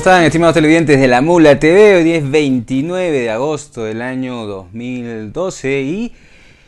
están, estimados televidentes de La Mula TV? Hoy es 29 de agosto del año 2012 y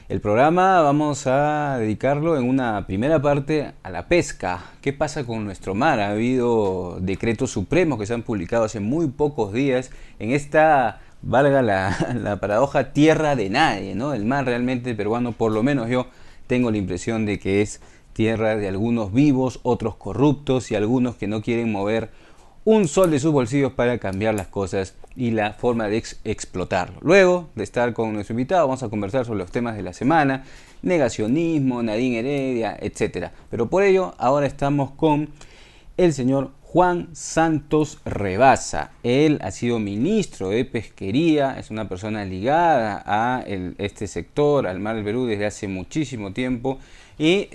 el programa vamos a dedicarlo en una primera parte a la pesca. ¿Qué pasa con nuestro mar? Ha habido decretos supremos que se han publicado hace muy pocos días en esta, valga la paradoja, tierra de nadie, ¿no? El mar realmente peruano, por lo menos yo tengo la impresión de que es tierra de algunos vivos, otros corruptos y algunos que no quieren mover un sol de sus bolsillos para cambiar las cosas y la forma de explotarlo. Luego de estar con nuestro invitado, vamos a conversar sobre los temas de la semana, negacionismo, Nadine Heredia, etc. Pero por ello, ahora estamos con el señor Juan Santos Rebaza. Él ha sido ministro de Pesquería, es una persona ligada a este sector, al mar del Perú, desde hace muchísimo tiempo. Y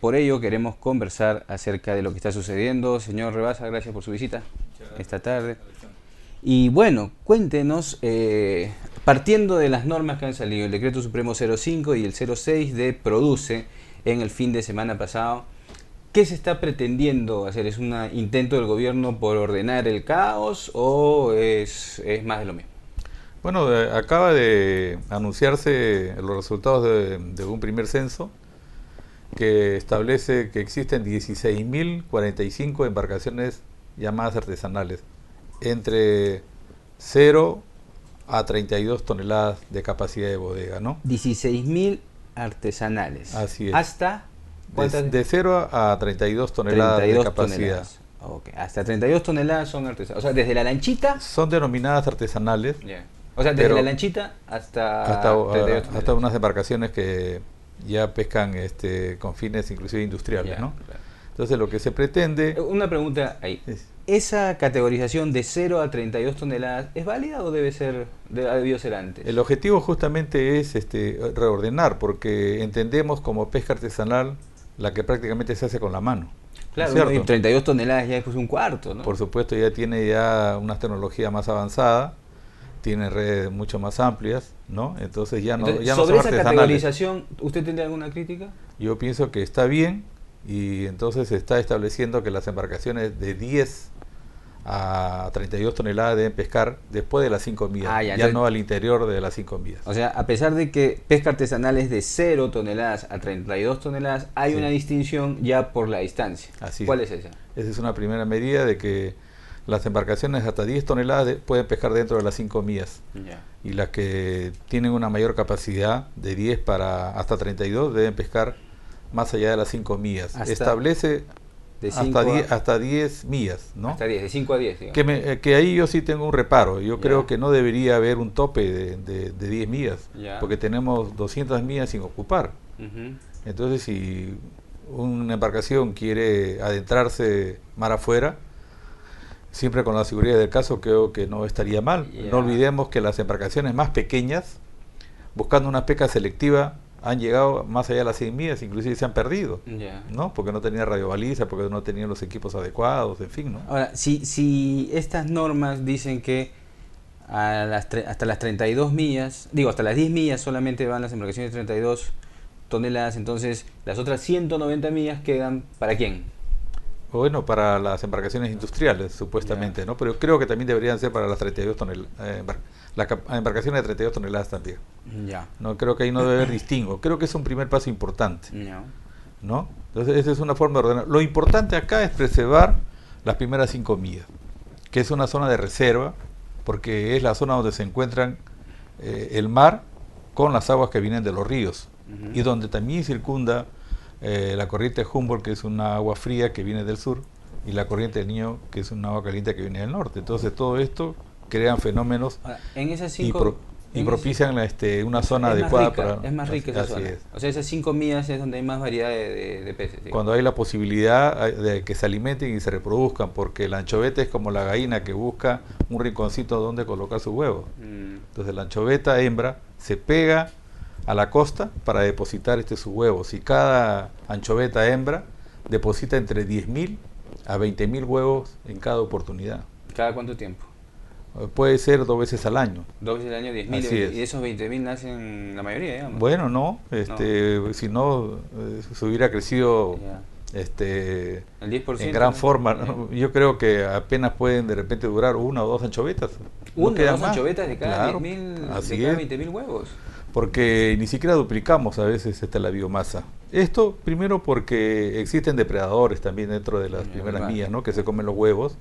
por ello queremos conversar acerca de lo que está sucediendo. Señor Rebaza, gracias por su visita esta tarde. Y bueno, cuéntenos, partiendo de las normas que han salido, el Decreto Supremo 05 y el 06 de Produce en el fin de semana pasado, ¿qué se está pretendiendo hacer? ¿Es un intento del gobierno por ordenar el caos o es más de lo mismo? Bueno, acaba de anunciarse los resultados de un primer censo que establece que existen 16.045 embarcaciones llamadas artesanales, entre 0 a 32 toneladas de capacidad de bodega, ¿no? 16.000 artesanales. Así es. ¿Hasta cuántas? De 0 a 32 toneladas 32 de capacidad. Toneladas. Okay. Hasta 32 toneladas son artesanales. O sea, desde la lanchita. Son denominadas artesanales. Yeah. O sea, desde la lanchita hasta unas embarcaciones que ya pescan con fines inclusive industriales, yeah, ¿no? Claro. Entonces lo que se pretende... Una pregunta ahí. ¿Esa categorización de 0 a 32 toneladas es válida o ha debido ser antes? El objetivo justamente es reordenar, porque entendemos como pesca artesanal la que prácticamente se hace con la mano. Claro, ¿no? Y 32 toneladas ya es pues un cuarto, ¿no? Por supuesto, ya tiene una tecnología más avanzada, tiene redes mucho más amplias, ¿no? Entonces ya no son artesanales. ¿Sobre esa categorización usted tendría alguna crítica? Yo pienso que está bien, y entonces se está estableciendo que las embarcaciones de 10 a 32 toneladas deben pescar después de las 5 millas, ya no al interior de las 5 millas. O sea, a pesar de que pesca artesanal es de 0 toneladas a 32 toneladas, hay una distinción ya por la distancia. ¿Cuál es esa? Esa es una primera medida de que las embarcaciones hasta 10 toneladas pueden pescar dentro de las 5 millas. Y las que tienen una mayor capacidad de 10 hasta 32 deben pescar más allá de las 5 millas. Establece hasta 10 millas, ¿no? Hasta 10, de 5 a 10. Digamos. Que ahí yo sí tengo un reparo. Yo creo que no debería haber un tope de 10 millas, porque tenemos 200 millas sin ocupar. Entonces, si una embarcación quiere adentrarse mar afuera, siempre con la seguridad del caso, creo que no estaría mal. No olvidemos que las embarcaciones más pequeñas, buscando una pesca selectiva, han llegado más allá de las 100 millas, inclusive se han perdido, ¿no? Porque no tenían radiobaliza, porque no tenían los equipos adecuados, en fin, ¿no? Ahora, si estas normas dicen que hasta las 32 millas, hasta las 10 millas solamente van las embarcaciones de 32 toneladas, entonces las otras 190 millas quedan ¿para quién? Bueno, para las embarcaciones industriales, supuestamente, ¿no? Pero creo que también deberían ser para las 32 toneladas, las embarcaciones de 32 toneladas también. No, creo que ahí no debe haber distingo. Creo que es un primer paso importante, ¿no? Entonces, esa es una forma de ordenar. Lo importante acá es preservar las primeras 5 millas, que es una zona de reserva, porque es la zona donde se encuentran el mar con las aguas que vienen de los ríos, y donde también circunda la corriente Humboldt, que es una agua fría que viene del sur, y la corriente del Niño, que es una agua caliente que viene del norte. Entonces todo esto crean fenómenos y propician una zona adecuada para... Es más rica esa zona. O sea, esas 5 millas es donde hay más variedad de peces. Digamos. Cuando hay la posibilidad de que se alimenten y se reproduzcan, porque el anchoveta es como la gallina que busca un rinconcito donde colocar su huevo. Entonces la anchoveta hembra se pega a la costa para depositar sus huevos, y cada anchoveta hembra deposita entre 10.000 a 20.000 huevos en cada oportunidad. ¿Cada cuánto tiempo? Puede ser 2 veces al año. 2 veces al año, 10.000, y esos 20.000 nacen la mayoría, digamos. Bueno, no, si no, se hubiera crecido El 10%, en gran ¿no? forma, ¿no? Yo creo que apenas pueden de repente durar una o dos anchovetas. Una No o quedan dos más. anchovetas de cada Claro, 10.000, así de cada es. 20.000 huevos. Porque ni siquiera duplicamos a veces la biomasa. Esto primero porque existen depredadores también dentro de las primeras Verdad. millas, ¿no? Que se comen los huevos,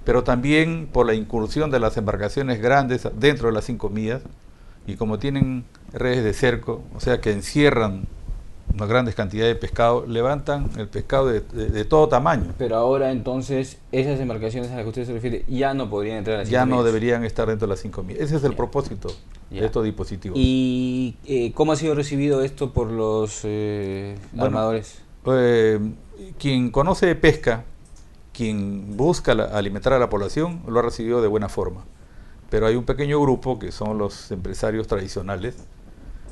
pero también por la incursión de las embarcaciones grandes dentro de las 5 millas, y como tienen redes de cerco, o sea que encierran una grandes cantidades de pescado, levantan el pescado de todo tamaño. Pero ahora entonces esas embarcaciones a las que usted se refiere ya no podrían entrar a las 5 Ya no millas. deberían estar dentro de las 5 millas. Ese es el Ya. propósito Ya. de estos dispositivos. ¿Y cómo ha sido recibido esto por los Bueno, armadores? eh, quien conoce de pesca, quien busca alimentar a la población, lo ha recibido de buena forma. Pero hay un pequeño grupo que son los empresarios tradicionales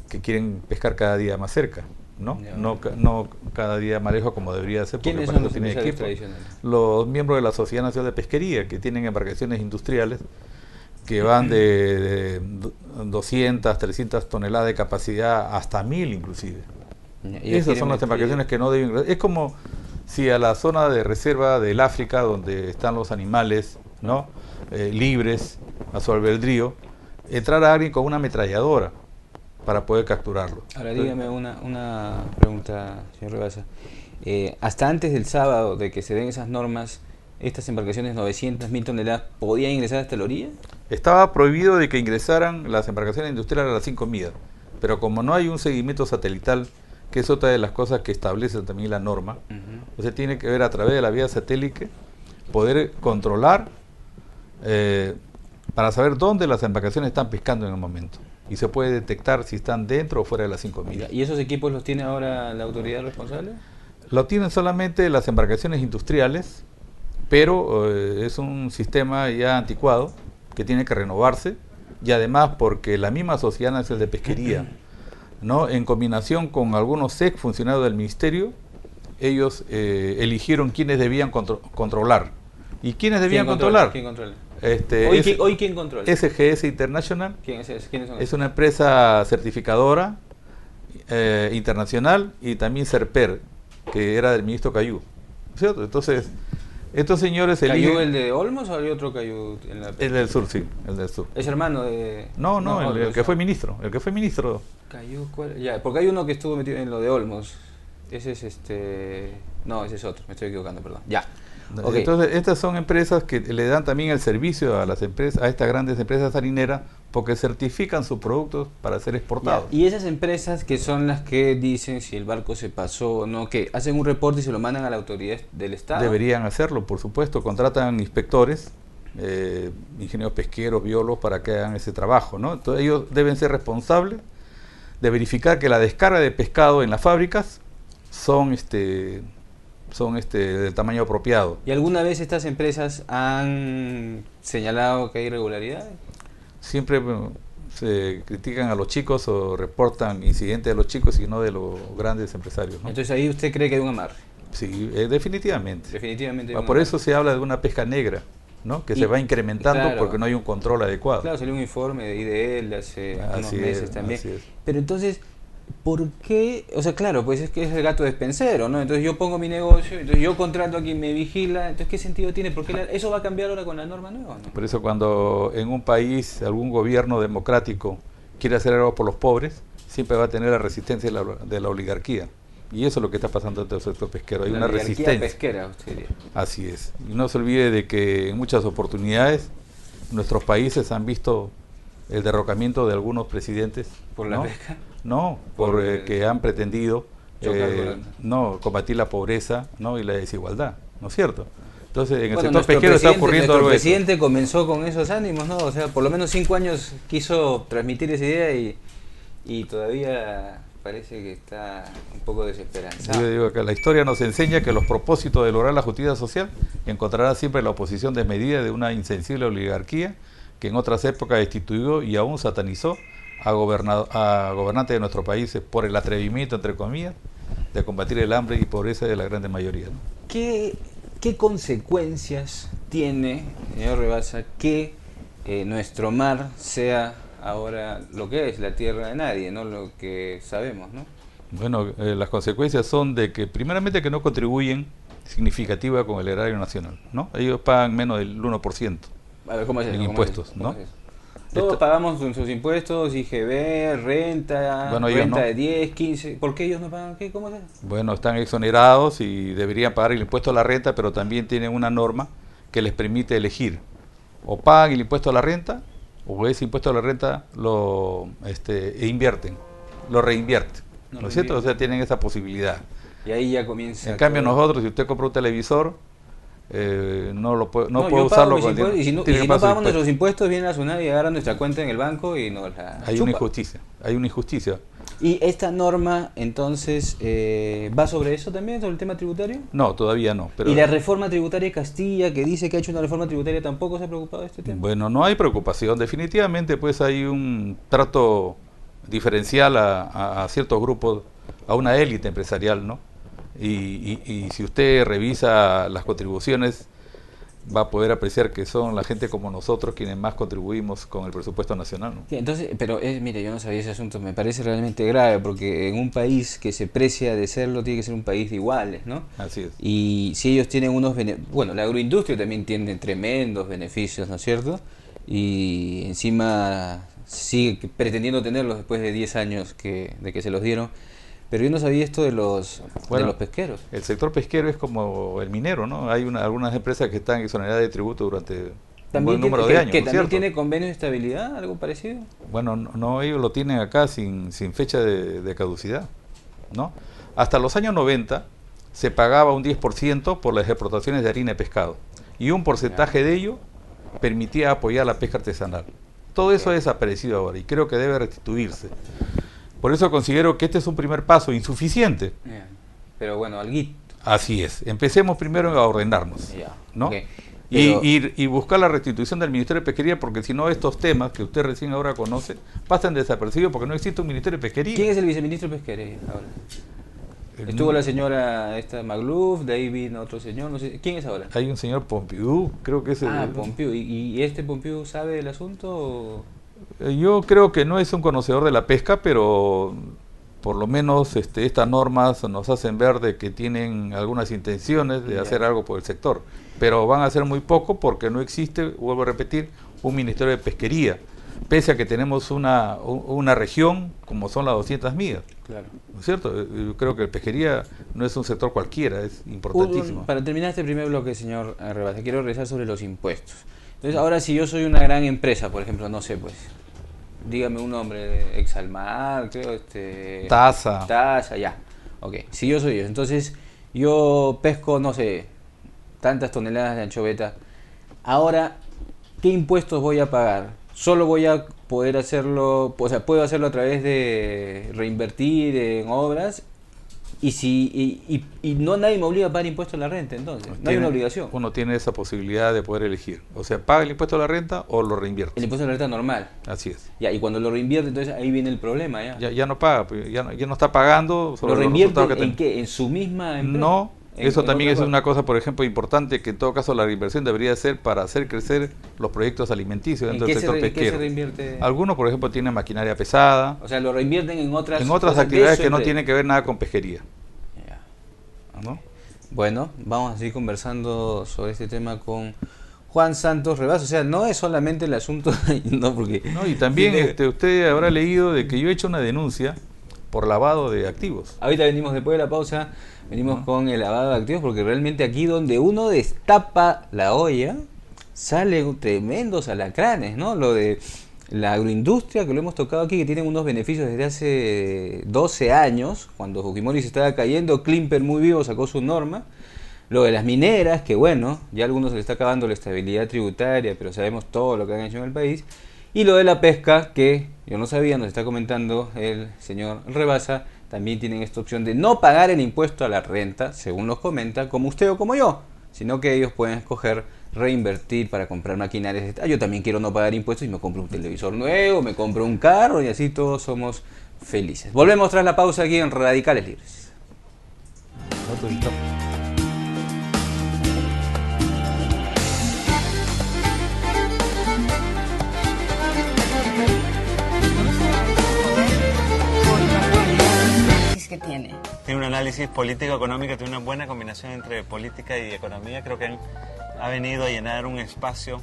que quieren pescar cada día más cerca, ¿no? Ya. No cada día más lejos como debería ser, porque ¿Quiénes para son eso los tienen empresarios equipo. tradicionales? Los miembros de la Sociedad Nacional de Pesquería, que tienen embarcaciones industriales que van de 200, 300 toneladas de capacidad hasta 1000 inclusive. Ellos Esas son las embarcaciones que no deben... Es como si a la zona de reserva del África, donde están los animales, ¿no? Libres, a su albedrío, entrara alguien con una ametralladora para poder capturarlo. Ahora dígame una pregunta, señor Rebasa. Hasta antes del sábado de que se den esas normas, ¿estas embarcaciones 900, 1000 toneladas podían ingresar hasta la orilla? Estaba prohibido de que ingresaran las embarcaciones industriales a las 5 millas, pero como no hay un seguimiento satelital, que es otra de las cosas que establece también la norma, o sea, tiene que ver a través de la vía satélite, poder controlar para saber dónde las embarcaciones están pescando en el momento. Y se puede detectar si están dentro o fuera de las 5 millas. ¿Y esos equipos los tiene ahora la autoridad responsable? Lo tienen solamente las embarcaciones industriales, pero es un sistema ya anticuado que tiene que renovarse, y además porque la misma Sociedad Nacional de Pesquería, ¿no? En combinación con algunos ex funcionarios del ministerio, ellos eligieron quiénes debían controlar. ¿Y quiénes debían controlar? ¿Quién controla? Hoy ¿quién controla? SGS International. ¿Quiénes son? Es una empresa certificadora internacional, y también Serper, que era del ministro Cayú, ¿cierto? Entonces, estos señores eligen... ¿Cayú el de Olmos o hay otro Cayú en la... El del sur, sí, el del sur. ¿Es hermano de...? No, el que fue ministro, el que fue ministro. ¿Cayú cuál? Ya, porque hay uno que estuvo metido en lo de Olmos. Ese es No, ese es otro, me estoy equivocando, perdón. Ya. Okay. Entonces, estas son empresas que le dan también el servicio a las empresas, a estas grandes empresas harineras, porque certifican sus productos para ser exportados. Ya. Y esas empresas que son las que dicen si el barco se pasó o no, que hacen un reporte y se lo mandan a la autoridad del Estado. Deberían hacerlo, por supuesto, contratan inspectores, ingenieros pesqueros, biólogos, para que hagan ese trabajo, ¿no? Entonces, ellos deben ser responsables de verificar que la descarga de pescado en las fábricas son del tamaño apropiado. ¿Y alguna vez estas empresas han señalado que hay irregularidades? Siempre se critican a los chicos o reportan incidentes de los chicos y no de los grandes empresarios, ¿no? Entonces ahí usted cree que hay un amarre. Sí, definitivamente. Definitivamente. Por eso se habla de una pesca negra, ¿no? Que se va incrementando, claro, porque no hay un control adecuado. Claro, salió un informe de IDL hace unos meses también. Así es. Pero entonces, ¿por qué? O sea, claro, pues es que es el gato despensero, ¿no? Entonces yo pongo mi negocio, entonces yo contrato a quien me vigila, entonces ¿qué sentido tiene? Porque eso va a cambiar ahora con la norma nueva, ¿no? Por eso cuando en un país algún gobierno democrático quiere hacer algo por los pobres, siempre va a tener la resistencia de la oligarquía. Y eso es lo que está pasando en todo el sector pesquero. Hay una resistencia pesquera, usted diría. Así es. Y no se olvide de que en muchas oportunidades nuestros países han visto el derrocamiento de algunos presidentes. ¿Por la pesca? No, que han pretendido combatir la pobreza, ¿no? Y la desigualdad, ¿no es cierto? Entonces, en el sector pesquero está ocurriendo algo. El presidente comenzó con esos ánimos, ¿no? O sea, por lo menos 5 años quiso transmitir esa idea y todavía parece que está un poco desesperanzado. Yo digo que la historia nos enseña que los propósitos de lograr la justicia social encontrará siempre la oposición desmedida de una insensible oligarquía que en otras épocas destituyó y aún satanizó a gobernantes de nuestro país por el atrevimiento, entre comillas, de combatir el hambre y pobreza de la grande mayoría, ¿no? ¿Qué consecuencias tiene, señor Rebasa, que nuestro mar sea ahora lo que es la tierra de nadie, no lo que sabemos, ¿no? Bueno, las consecuencias son de que, primeramente, que no contribuyen significativa con el erario nacional, ¿no? Ellos pagan menos del 1%. A ver, ¿cómo es eso? En impuestos, ¿no? Todos pagamos sus impuestos, IGB, renta, bueno, renta no. de 10, 15. ¿Por qué ellos no pagan? ¿Qué? ¿Cómo es eso? Bueno, están exonerados y deberían pagar el impuesto a la renta, pero también tienen una norma que les permite elegir. O pagan el impuesto a la renta, o ese impuesto a la renta lo reinvierten. ¿No es cierto? O sea, tienen esa posibilidad. Y ahí ya comienza. En cambio, nosotros, si usted compra un televisor, no puede usarlo con impuestos, y si no pagamos nuestros impuestos, viene la SUNAT y agarra nuestra cuenta en el banco y nos la hay chupa. Hay una injusticia. ¿Y esta norma, entonces, va sobre eso también, sobre el tema tributario? No, todavía no. Pero... ¿Y la reforma tributaria de Castilla, que dice que ha hecho una reforma tributaria, tampoco se ha preocupado de este tema? Bueno, no hay preocupación. Definitivamente, pues hay un trato diferencial a ciertos grupos, a una élite empresarial, ¿no? Y si usted revisa las contribuciones, va a poder apreciar que son la gente como nosotros quienes más contribuimos con el presupuesto nacional, ¿no? Sí, entonces, pero mire, yo no sabía ese asunto, me parece realmente grave, porque en un país que se precia de serlo, tiene que ser un país de iguales, ¿no? Así es. Y si ellos tienen unos bueno, la agroindustria también tiene tremendos beneficios, ¿no es cierto? Y encima sigue pretendiendo tenerlos después de 10 años de que se los dieron. Pero yo no sabía esto de los pesqueros. El sector pesquero es como el minero, ¿no? Hay algunas empresas que están exoneradas de tributo durante un buen número de años. ¿Que también tiene convenios de estabilidad, algo parecido? Bueno, no, ellos lo tienen acá sin fecha de caducidad, ¿no? Hasta los años 90 se pagaba un 10% por las exportaciones de harina y pescado. Y un porcentaje de ello permitía apoyar la pesca artesanal. Todo eso ha desaparecido ahora y creo que debe restituirse. Por eso considero que este es un primer paso insuficiente. Pero bueno, alguito. Así es. Empecemos primero a ordenarnos, ¿no? Okay. Y buscar la restitución del Ministerio de Pesquería, porque si no estos temas que usted recién ahora conoce pasan desapercibidos porque no existe un Ministerio de Pesquería. ¿Quién es el viceministro de Pesquería ahora? Estuvo la señora Magluf, David, otro señor, no sé. ¿Quién es ahora? Hay un señor Pompidou, creo que es el... Pompidou. ¿Y este Pompidou sabe del asunto o...? Yo creo que no es un conocedor de la pesca, pero por lo menos estas normas nos hacen ver de que tienen algunas intenciones de hacer algo por el sector, pero van a hacer muy poco porque no existe, vuelvo a repetir, un Ministerio de Pesquería, pese a que tenemos una región como son las 200 millas. Claro. ¿No es cierto? Yo creo que la pesquería no es un sector cualquiera, es importantísimo. Para terminar este primer bloque, señor Rebasa, quiero regresar sobre los impuestos. Entonces, ahora si yo soy una gran empresa, por ejemplo, no sé, pues, dígame un nombre, Exalmar, creo, Tasa, ya. Ok, si yo soy yo, entonces yo pesco, no sé, tantas toneladas de anchoveta. Ahora, ¿qué impuestos voy a pagar? Solo voy a poder hacerlo, o sea, puedo hacerlo a través de reinvertir en obras. Y no nadie me obliga a pagar impuesto a la renta, entonces. No hay una obligación. Uno tiene esa posibilidad de poder elegir. O sea, paga el impuesto a la renta o lo reinvierte. El impuesto a la renta normal. Así es. Ya, y cuando lo reinvierte, entonces ahí viene el problema. Ya no paga, ya no está pagando. ¿Lo reinvierte en qué? ¿En su misma empresa? No, eso también es una cosa, por ejemplo, importante, que en todo caso la reinversión debería ser para hacer crecer los proyectos alimenticios dentro del sector pesquero. ¿En qué se reinvierte? Algunos, por ejemplo, tienen maquinaria pesada. O sea, lo reinvierten en otras actividades que no tienen que ver nada con pesquería. ¿No? Bueno, vamos a seguir conversando sobre este tema con Juan Santos Rebasa. O sea, no es solamente el asunto, y también usted habrá leído de que yo he hecho una denuncia por lavado de activos. Ahorita venimos, después de la pausa, venimos con el lavado de activos, porque realmente aquí donde uno destapa la olla, salen tremendos alacranes, ¿no? Lo de la agroindustria, que lo hemos tocado aquí, que tienen unos beneficios desde hace 12 años, cuando Fujimori se estaba cayendo, Klimper muy vivo sacó su norma. Lo de las mineras, que bueno, ya a algunos se les está acabando la estabilidad tributaria, pero sabemos todo lo que han hecho en el país. Y lo de la pesca, que yo no sabía, nos está comentando el señor Rebasa, también tienen esta opción de no pagar el impuesto a la renta, según nos comenta, como usted o como yo, sino que ellos pueden escoger reinvertir para comprar maquinarias. Yo también quiero no pagar impuestos y me compro un televisor nuevo, me compro un carro y así todos somos felices. Volvemos tras la pausa aquí en Radicales Libres. Que tiene. tiene un análisis político-económico, tiene una buena combinación entre política y economía. Creo que ha venido a llenar un espacio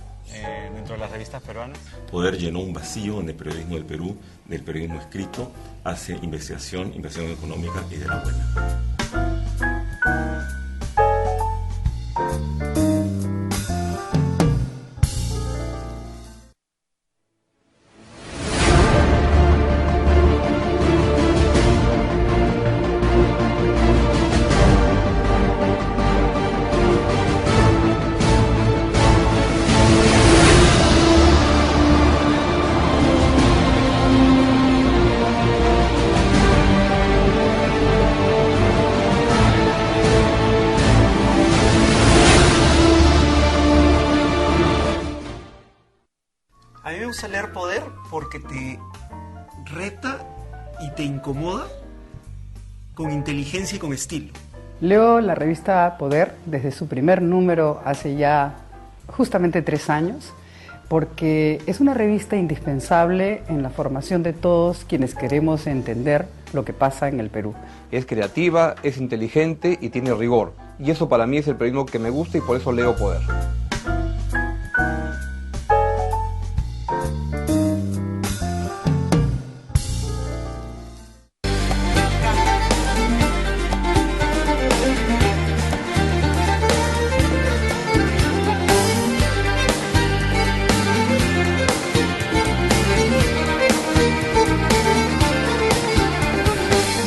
dentro de las revistas peruanas. Poder llenó un vacío en el periodismo del Perú, del periodismo escrito, hacia investigación económica y de la buena. A mí me gusta leer Poder porque te reta y te incomoda con inteligencia y con estilo. Leo la revista Poder desde su primer número hace ya justamente 3 años, porque es una revista indispensable en la formación de todos quienes queremos entender lo que pasa en el Perú. Es creativa, es inteligente y tiene rigor. Y eso para mí es el periodismo que me gusta y por eso leo Poder.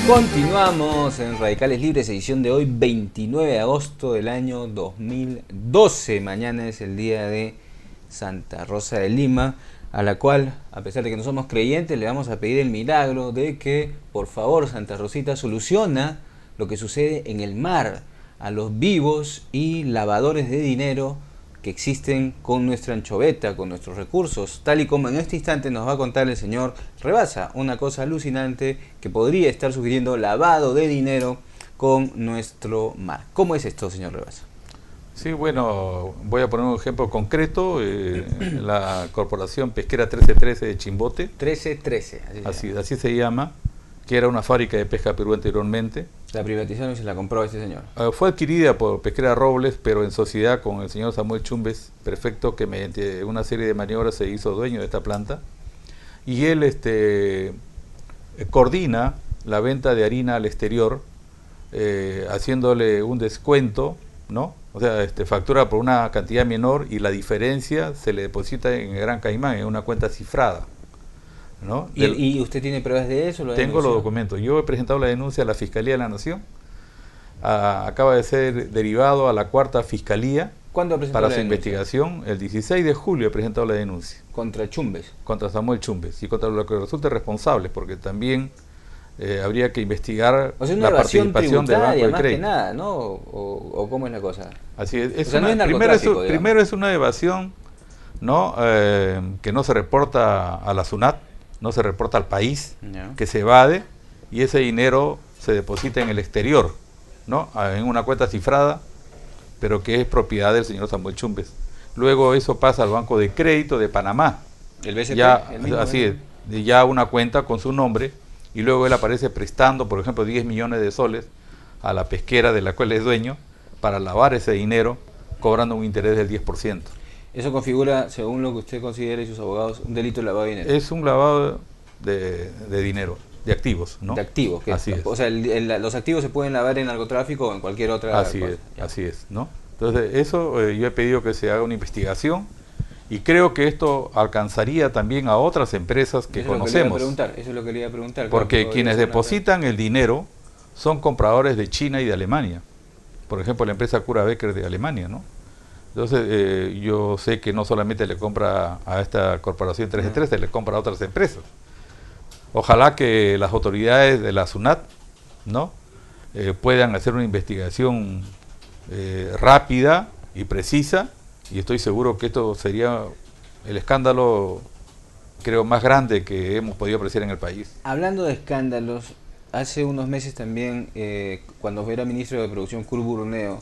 Continuamos en Radicales Libres, edición de hoy, 29 de agosto del año 2012. Mañana es el día de Santa Rosa de Lima, a la cual, a pesar de que no somos creyentes, le vamos a pedir el milagro de que, por favor, Santa Rosita soluciona lo que sucede en el mar a los vivos y lavadores de dinero que existen con nuestra anchoveta, con nuestros recursos, tal y como en este instante nos va a contar el señor Rebasa, una cosa alucinante que podría estar sugiriendo lavado de dinero con nuestro mar. ¿Cómo es esto, señor Rebasa? Sí, bueno, voy a poner un ejemplo concreto, la Corporación Pesquera 1313 de Chimbote. 1313, así se llama, que era una fábrica de pesca Perú anteriormente. La privatización y se la compró este señor. Fue adquirida por Pesquera Robles, pero en sociedad con el señor Samuel Chumbes, perfecto, que mediante una serie de maniobras se hizo dueño de esta planta. Y él coordina la venta de harina al exterior, haciéndole un descuento, ¿no? O sea, factura por una cantidad menor y la diferencia se le deposita en el Gran Caimán en una cuenta cifrada, ¿no? ¿Y usted tiene pruebas de eso? Tengo los documentos. Yo he presentado la denuncia a la Fiscalía de la Nación. Acaba de ser derivado a la 4ª Fiscalía. ¿Cuándo presentó para la su denuncia? Investigación? El 16 de julio he presentado la denuncia. ¿Contra Chumbes? Contra Samuel Chumbes y contra lo que resulte responsable, porque también habría que investigar la participación del Banco de Crédito. Que nada, ¿no? ¿O cómo es la cosa? Así es. O sea, no es narcotráfico, primero es una evasión, ¿no? Que no se reporta a la SUNAT, no se reporta al país, que se evade y ese dinero se deposita en el exterior, ¿no? En una cuenta cifrada, pero que es propiedad del señor Samuel Chumbes. Luego eso pasa al Banco de Crédito de Panamá. El BCP. Así es, ya una cuenta con su nombre, y luego él aparece prestando, por ejemplo, 10 millones de soles a la pesquera de la cual es dueño para lavar ese dinero, cobrando un interés del 10%. ¿Eso configura, según lo que usted considera y sus abogados, un delito de lavado de dinero? Es un lavado de dinero, de activos, ¿no? De activos, así es. O sea, los activos se pueden lavar en narcotráfico o en cualquier otra cosa. Así es, ¿no? Entonces, eso yo he pedido que se haga una investigación y creo que esto alcanzaría también a otras empresas que conocemos. Eso es lo que le iba a preguntar. Porque quienes depositan el dinero son compradores de China y de Alemania. Por ejemplo, la empresa Cura Becker de Alemania, ¿no? Entonces, yo sé que no solamente le compra a esta Corporación 1313, le compra a otras empresas. Ojalá que las autoridades de la SUNAT, ¿no? Puedan hacer una investigación rápida y precisa, y estoy seguro que esto sería el escándalo, creo, más grande que hemos podido apreciar en el país. Hablando de escándalos, hace unos meses también, cuando era ministro de Producción, Kurt Bruneo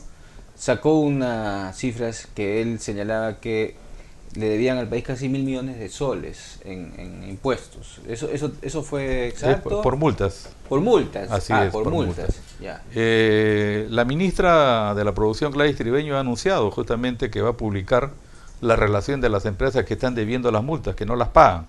sacó unas cifras que él señalaba que le debían al país casi 1.000 millones de soles en impuestos. ¿Eso fue exacto? Por multas. Por multas. Así es, por multas. Ya. La ministra de la Producción, Gladys Tribeño, ha anunciado justamente que va a publicar la relación de las empresas que están debiendo las multas, que no las pagan.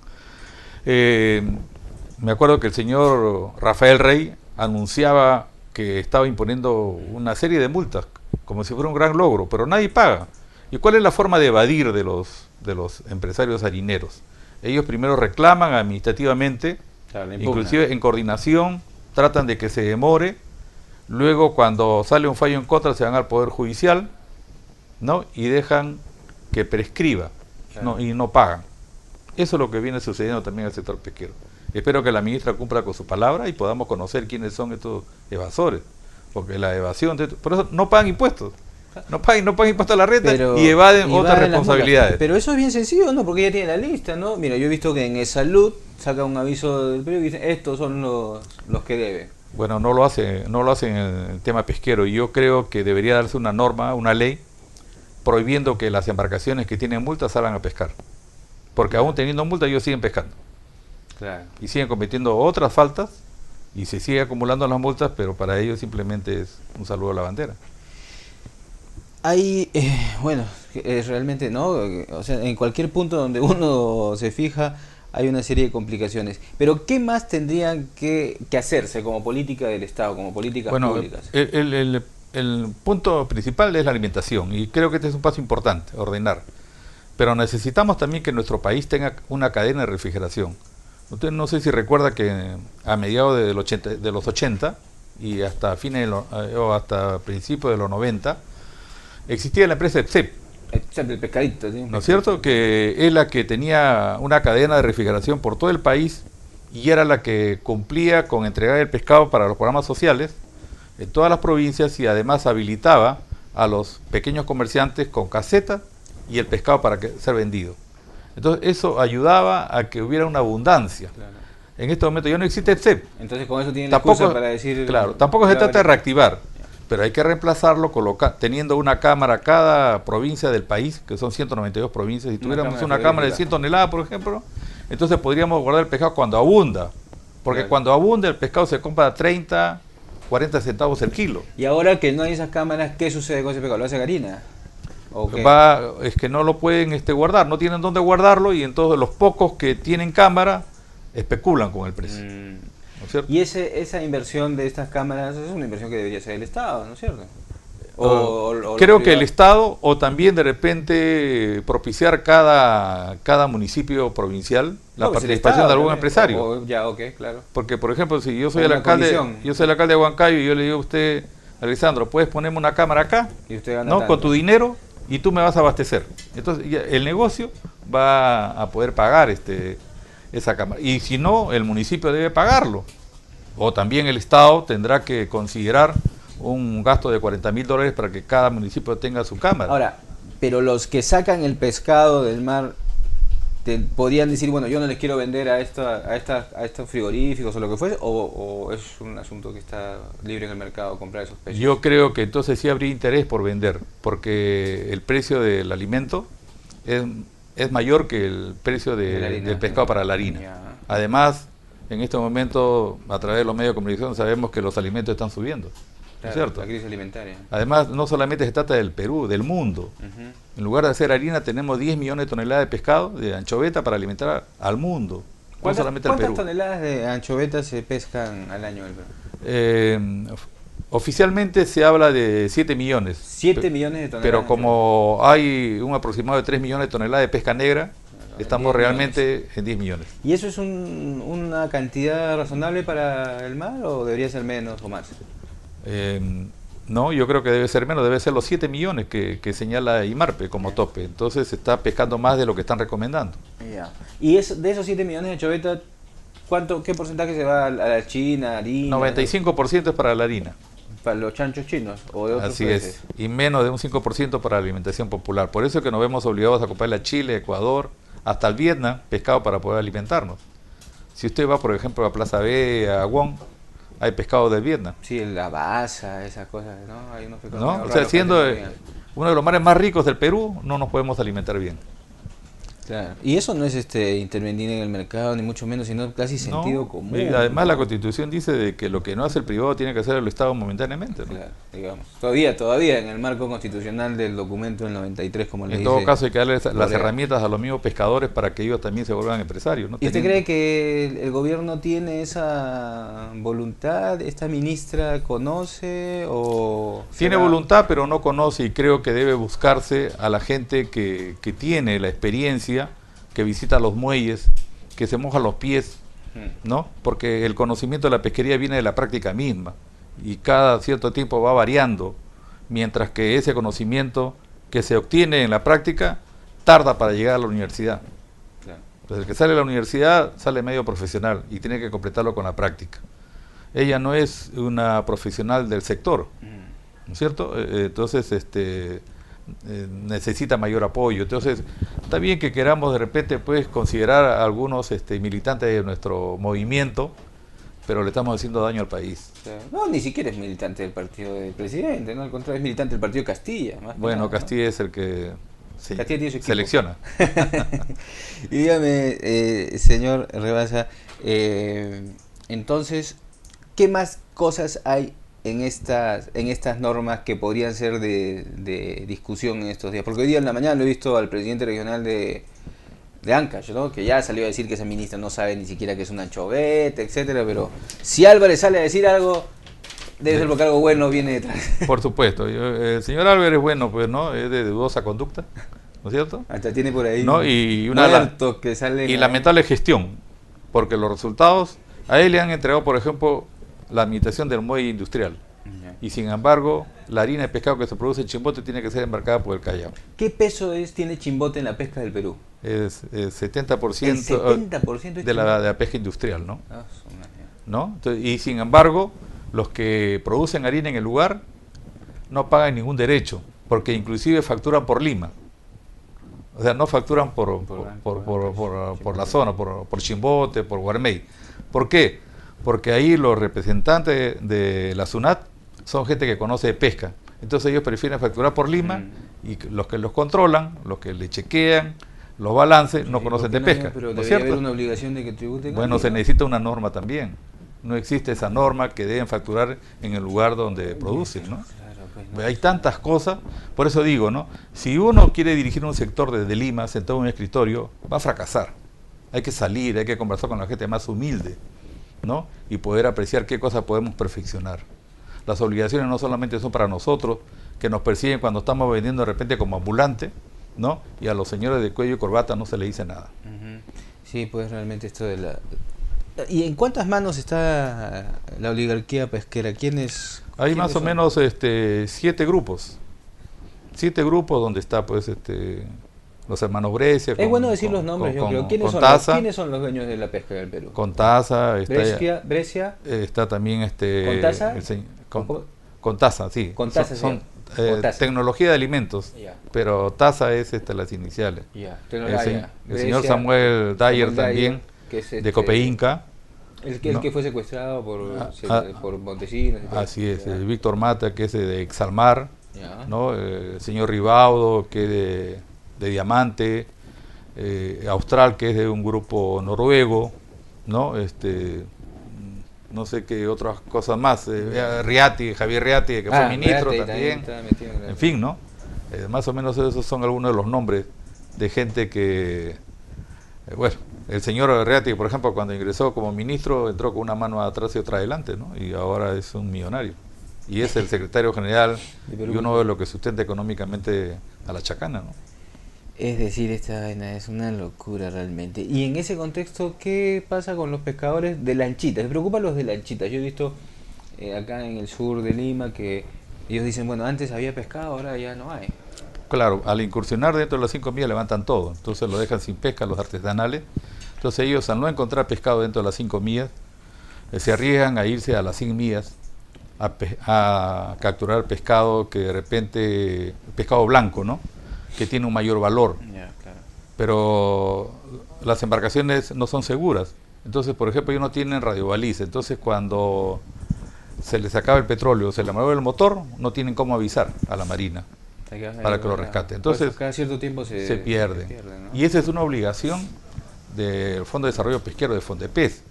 Me acuerdo que el señor Rafael Rey anunciaba que estaba imponiendo una serie de multas, como si fuera un gran logro, pero nadie paga. ¿Y cuál es la forma de evadir de los empresarios harineros? Ellos primero reclaman administrativamente, Claro, inclusive en coordinación, tratan de que se demore, luego cuando sale un fallo en contra se van al Poder Judicial, ¿no? Y dejan que prescriba, claro. ¿no? Y no pagan. Eso es lo que viene sucediendo también en el sector pesquero. Espero que la ministra cumpla con su palabra y podamos conocer quiénes son estos evasores, porque la evasión, por eso no pagan impuestos. No pagan impuestos a la renta y evaden otras responsabilidades. Pero eso es bien sencillo, ¿no? Porque ya tiene la lista, ¿no? Mira, yo he visto que en Salud saca un aviso del periódico y dice, estos son los que deben. Bueno, no lo hacen en el tema pesquero. Y yo creo que debería darse una norma, una ley, prohibiendo que las embarcaciones que tienen multas salgan a pescar. Porque aún teniendo multas ellos siguen pescando. Claro. Y siguen cometiendo otras faltas y se sigue acumulando las multas, pero para ellos simplemente es un saludo a la bandera. Hay, bueno, realmente, ¿no? O sea, en cualquier punto donde uno se fija hay una serie de complicaciones. Pero ¿qué más tendrían que hacerse como política del Estado, como políticas públicas? El punto principal es la alimentación y creo que este es un paso importante, ordenar. Pero necesitamos también que nuestro país tenga una cadena de refrigeración. Usted no sé si recuerda que a mediados de los 80 y hasta fines o hasta principios de los 90 existía la empresa EPSEP. El pescadito, ¿sí? ¿No es cierto? Que es la que tenía una cadena de refrigeración por todo el país y era la que cumplía con entregar el pescado para los programas sociales en todas las provincias y además habilitaba a los pequeños comerciantes con casetas y el pescado para ser vendido. Entonces eso ayudaba a que hubiera una abundancia. Claro. En este momento ya no existe EPSEP. Entonces con eso tienen la excusa para decir... Claro, tampoco se trata de reactivar, pero hay que reemplazarlo teniendo una cámara cada provincia del país, que son 192 provincias. Si tuviéramos una cámara de 100 toneladas, por ejemplo, entonces podríamos guardar el pescado cuando abunda. Porque claro, cuando abunda el pescado se compra a 30, 40 centavos el kilo. Y ahora que no hay esas cámaras, ¿qué sucede con ese pescado? ¿Lo hace Garina? Es que no lo pueden guardar, no tienen dónde guardarlo y entonces los pocos que tienen cámara especulan con el precio. ¿No es cierto? Y esa inversión de estas cámaras es una inversión que debería ser el Estado, ¿no es cierto? Creo que el Estado o también de repente propiciar cada municipio provincial la participación de algún empresario. Claro. Porque por ejemplo, si yo soy el alcalde de Huancayo y yo le digo a usted, Alessandro, ¿puedes ponerme una cámara acá? Y usted gana ¿no? Con tu dinero y tú me vas a abastecer. Entonces el negocio va a poder pagar esa cámara. Y si no, el municipio debe pagarlo. O también el Estado tendrá que considerar un gasto de $40.000 para que cada municipio tenga su cámara. Ahora, pero los que sacan el pescado del mar podrían decir, bueno, yo no les quiero vender a estos frigoríficos o lo que fuese, o es un asunto que está libre en el mercado comprar esos peces. Yo creo que entonces sí habría interés por vender, porque el precio del alimento es mayor que el precio del pescado para la harina. Ya. Además, en este momento, a través de los medios de comunicación, sabemos que los alimentos están subiendo. Claro, ¿cierto? La crisis alimentaria. Además, no solamente se trata del Perú, del mundo. En lugar de hacer harina, tenemos 10 millones de toneladas de pescado, de anchoveta, para alimentar al mundo. ¿Cuántas toneladas de anchoveta se pescan al año en el Perú? Oficialmente se habla de 7 millones. 7 millones de toneladas. Pero como hay un aproximado de 3 millones de toneladas de pesca negra, estamos realmente en 10 millones. ¿Y eso es una cantidad razonable para el mar o debería ser menos o más? No, yo creo que debe ser menos, debe ser los 7 millones que señala IMARPE como tope. Entonces se está pescando más de lo que están recomendando. ¿Y de esos 7 millones de anchoveta, qué porcentaje se va a la China, harina? 95% es para la harina. ¿Para los chanchos chinos o de otros Así países? Es, y menos de un 5% para la alimentación popular. Por eso es que nos vemos obligados a comprarle a Chile, Ecuador, hasta el Vietnam, pescado para poder alimentarnos. Si usted va, por ejemplo, a Plaza B, a Wong, hay pescado del Vietnam. Sí, la basa, esas cosas, ¿no? Hay unos pescados. ¿No? O sea, siendo uno de los mares más ricos del Perú, no nos podemos alimentar bien. Claro. Y eso no es intervenir en el mercado, ni mucho menos, sino casi sentido común. Y además la Constitución dice de que lo que no hace el privado tiene que hacer el Estado momentáneamente, ¿no? Claro, digamos. Todavía en el marco constitucional del documento del 93, como le dice. En todo caso hay que darle las herramientas a los mismos pescadores para que ellos también se vuelvan empresarios, ¿no? ¿Y usted cree que el gobierno tiene esa voluntad? ¿Esta ministra conoce o...? Tiene voluntad, pero no conoce, y creo que debe buscarse a la gente que tiene la experiencia, que visita los muelles, que se moja los pies, ¿no? Porque el conocimiento de la pesquería viene de la práctica misma y cada cierto tiempo va variando, mientras que ese conocimiento que se obtiene en la práctica tarda para llegar a la universidad. Claro. Entonces el que sale de la universidad sale medio profesional y tiene que completarlo con la práctica. Ella no es una profesional del sector, ¿no es cierto? Entonces necesita mayor apoyo. Entonces está bien que queramos de repente pues considerar a algunos militantes de nuestro movimiento, pero le estamos haciendo daño al país. No, ni siquiera es militante del partido del presidente, ¿no? Al contrario, es militante del partido Castilla. Bueno, Castilla, ¿no? Es el que sí, selecciona. Y dígame, señor Rebaza, entonces, ¿qué más cosas hay en estas normas que podrían ser de discusión en estos días? Porque hoy día en la mañana lo he visto al presidente regional de Ancash, ¿no? Que ya salió a decir que esa ministra no sabe ni siquiera que es una anchoveta, etcétera, pero si Álvarez sale a decir algo, debe ser porque algo bueno viene detrás. Por supuesto, el señor Álvarez, bueno, pues no, es de dudosa conducta, ¿no es cierto? Hasta tiene por ahí, ¿no? Y que salen y lamentable gestión, porque los resultados, a él le han entregado, por ejemplo, la administración del muelle industrial. Y sin embargo, la harina de pescado que se produce en Chimbote tiene que ser embarcada por el Callao. ¿Qué peso tiene Chimbote en la pesca del Perú? Es 70%, el 70% de la pesca industrial, ¿no? ¿No? Entonces, y sin embargo, los que producen harina en el lugar no pagan ningún derecho, porque inclusive facturan por Lima. O sea, no facturan por la zona, por Chimbote, por Guarmey. ¿Por qué? Porque ahí los representantes de la SUNAT son gente que conoce de pesca. Entonces ellos prefieren facturar por Lima y los que los controlan, los que le chequean, los balances, no conocen de pesca. Pero ¿no es debería cierto? haber una obligación de que tributen. Bueno, se necesita una norma también. No existe esa norma que deben facturar en el lugar donde producen, ¿no? Hay tantas cosas, por eso digo, ¿no? Si uno quiere dirigir un sector desde Lima, sentado en un escritorio, va a fracasar. Hay que salir, hay que conversar con la gente más humilde, ¿no? Y poder apreciar qué cosas podemos perfeccionar. Las obligaciones no solamente son para nosotros, que nos persiguen cuando estamos vendiendo de repente como ambulante, ¿no? Y a los señores de cuello y corbata no se les dice nada. Sí, pues realmente esto de la... ¿Y en cuántas manos está la oligarquía pesquera? Hay más o menos 7 grupos. 7 grupos donde está pues los hermanos Brescia. Es bueno decir los nombres, yo creo. ¿Quiénes son los dueños de la pesca del Perú? Contasa, Brescia. Está también ¿Contasa? Contasa, sí. Contasa, son tecnología de alimentos, pero TASA es las iniciales. El señor Samuel Dyer también, que es de Copeinca. El que fue secuestrado por Montesinos. Así es, Víctor Mata, que es de Exalmar, ¿no? El señor Ribaudo, que es de Diamante, Austral, que es de un grupo noruego, ¿no? No sé qué otras cosas más, Javier Riati, que fue ministro también, en fin, ¿no? Más o menos esos son algunos de los nombres de gente que, bueno, el señor Riati, por ejemplo, cuando ingresó como ministro, entró con una mano atrás y otra adelante, ¿no? Y ahora es un millonario. Y es el secretario general y uno de los que sustenta económicamente a la Chacana, ¿no? Es decir, esta vaina es una locura realmente. Y en ese contexto, ¿qué pasa con los pescadores de lanchitas? ¿Les preocupan los de lanchitas? Yo he visto acá en el sur de Lima que ellos dicen, bueno, antes había pescado, ahora ya no hay. Claro, al incursionar dentro de las 5 millas levantan todo, entonces lo dejan sin pesca los artesanales. Entonces ellos, al no encontrar pescado dentro de las 5 millas, se arriesgan a irse a las 100 millas a capturar pescado que de repente, pescado blanco, ¿no? Que tiene un mayor valor. Claro. Pero las embarcaciones no son seguras. Entonces, por ejemplo, ellos no tienen radiobaliza. Entonces, cuando se les acaba el petróleo, se les mueve el motor, no tienen cómo avisar a la marina. para que lo rescate. Entonces, cada cierto tiempo se pierde. ¿No? Y esa es una obligación del Fondo de Desarrollo Pesquero de Fondepes,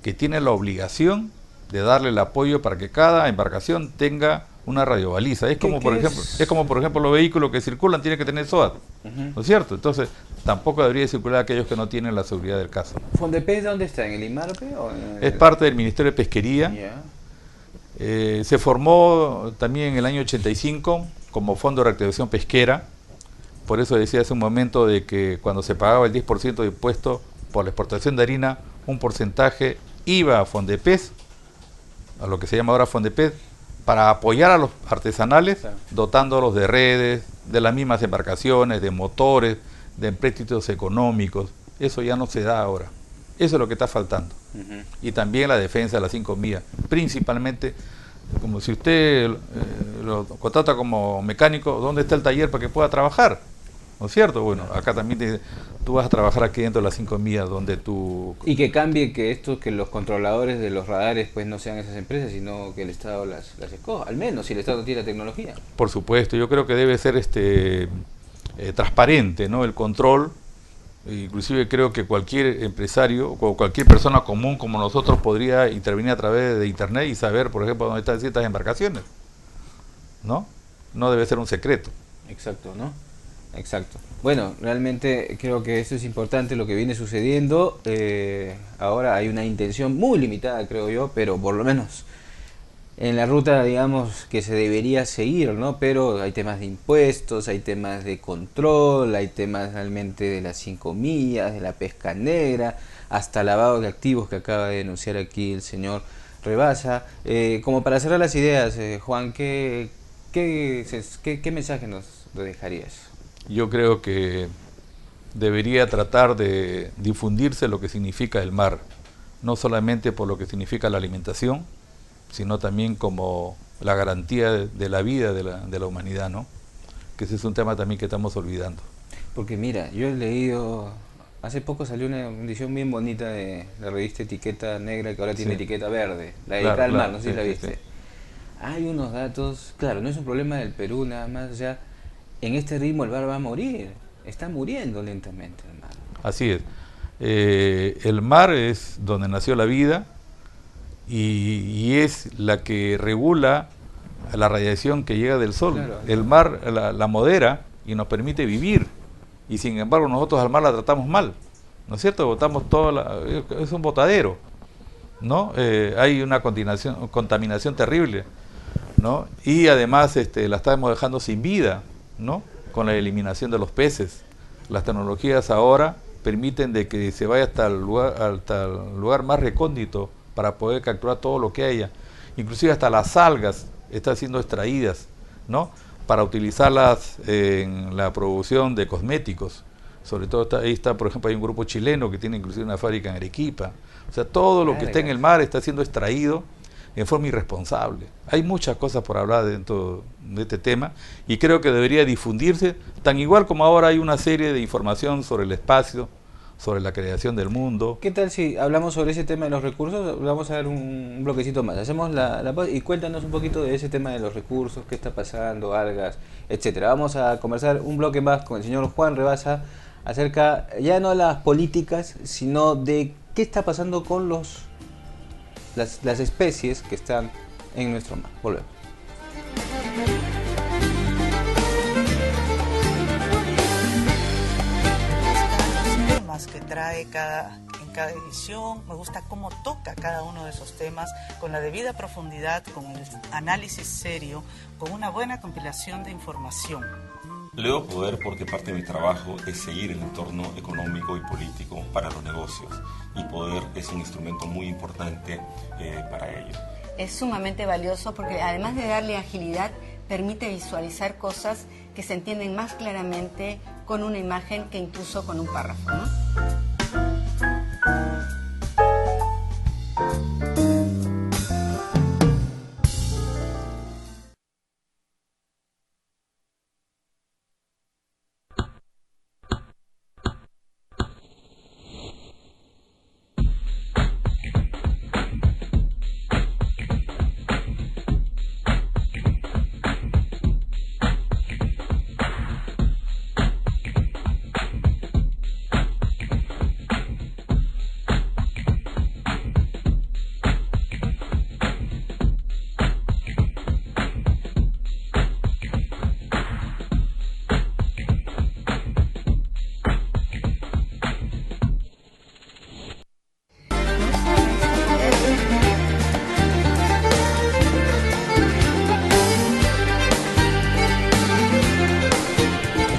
que tiene la obligación de darle el apoyo para que cada embarcación tenga una radiobaliza. Es como, por ejemplo, los vehículos que circulan tienen que tener SOAT, ¿no es cierto? Entonces, tampoco debería circular aquellos que no tienen la seguridad del caso. ¿Fondepes dónde está? ¿En el IMARPE? Es parte del Ministerio de Pesquería. Se formó también en el año 85 como Fondo de Reactivación Pesquera. Por eso decía hace un momento de que cuando se pagaba el 10% de impuesto por la exportación de harina, un porcentaje iba a Fondepes, a lo que se llama ahora Fondepes, para apoyar a los artesanales, dotándolos de redes, de las mismas embarcaciones, de motores, de empréstitos económicos. Eso ya no se da ahora. Eso es lo que está faltando. Y también la defensa de las 5 millas. Principalmente, como si usted lo contrata como mecánico, ¿dónde está el taller para que pueda trabajar? ¿No es cierto? Bueno, acá también tú vas a trabajar aquí dentro de las 5 millas donde tú... Y que cambie que los controladores de los radares pues no sean esas empresas, sino que el Estado las escoja, al menos si el Estado tiene la tecnología. Por supuesto, yo creo que debe ser transparente, ¿no? El control. Inclusive creo que cualquier empresario o cualquier persona común como nosotros podría intervenir a través de internet y saber, por ejemplo, dónde están ciertas embarcaciones, ¿no? No debe ser un secreto. Exacto, ¿no? Exacto. Bueno, realmente creo que eso es importante lo que viene sucediendo. Ahora hay una intención muy limitada, creo yo, pero por lo menos en la ruta, digamos, que se debería seguir, ¿no? Pero hay temas de impuestos, hay temas de control, hay temas realmente de las 5 millas, de la pesca negra, hasta lavado de activos que acaba de denunciar aquí el señor Rebasa. Como para cerrar las ideas, Juan, ¿qué mensaje nos dejarías? Yo creo que debería tratar de difundirse lo que significa el mar, no solamente por lo que significa la alimentación, sino también como la garantía de la vida de la humanidad, ¿no? Que ese es un tema también que estamos olvidando. Porque mira, yo he leído, hace poco salió una edición bien bonita de la revista Etiqueta Negra, que ahora tiene etiqueta verde, la dedicada al mar, no sé si la viste. Sí. Hay unos datos, claro, no es un problema del Perú nada más, o sea, en este ritmo el mar va a morir, está muriendo lentamente el mar. Así es, el mar es donde nació la vida y es la que regula la radiación que llega del sol. Claro, el mar la modera y nos permite vivir, y sin embargo nosotros al mar la tratamos mal, ¿no es cierto? Botamos es un botadero, ¿no? Hay una contaminación terrible, ¿no? Y además la estamos dejando sin vida, ¿no? Con la eliminación de los peces. Las tecnologías ahora permiten de que se vaya hasta el lugar más recóndito para poder capturar todo lo que haya. Inclusive hasta las algas están siendo extraídas, ¿no? Para utilizarlas en la producción de cosméticos. Sobre todo ahí está, por ejemplo, hay un grupo chileno que tiene inclusive una fábrica en Arequipa. O sea, todo lo que está en el mar está siendo extraído en forma irresponsable. Hay muchas cosas por hablar dentro de este tema y creo que debería difundirse, tan igual como ahora hay una serie de información sobre el espacio, sobre la creación del mundo. ¿Qué tal si hablamos sobre ese tema de los recursos? Vamos a ver un bloquecito más. Hacemos la pausa y cuéntanos un poquito de ese tema de los recursos, qué está pasando, algas, etcétera. Vamos a conversar un bloque más con el señor Juan Rebasa acerca ya no de las políticas, sino de qué está pasando con las especies que están en nuestro mar. Volvemos. Los temas que trae en cada edición, me gusta cómo toca cada uno de esos temas con la debida profundidad, con el análisis serio, con una buena compilación de información. Leo Poder porque parte de mi trabajo es seguir el entorno económico y político para los negocios, y Poder es un instrumento muy importante para ello. Es sumamente valioso porque además de darle agilidad, permite visualizar cosas que se entienden más claramente con una imagen que incluso con un párrafo, ¿no?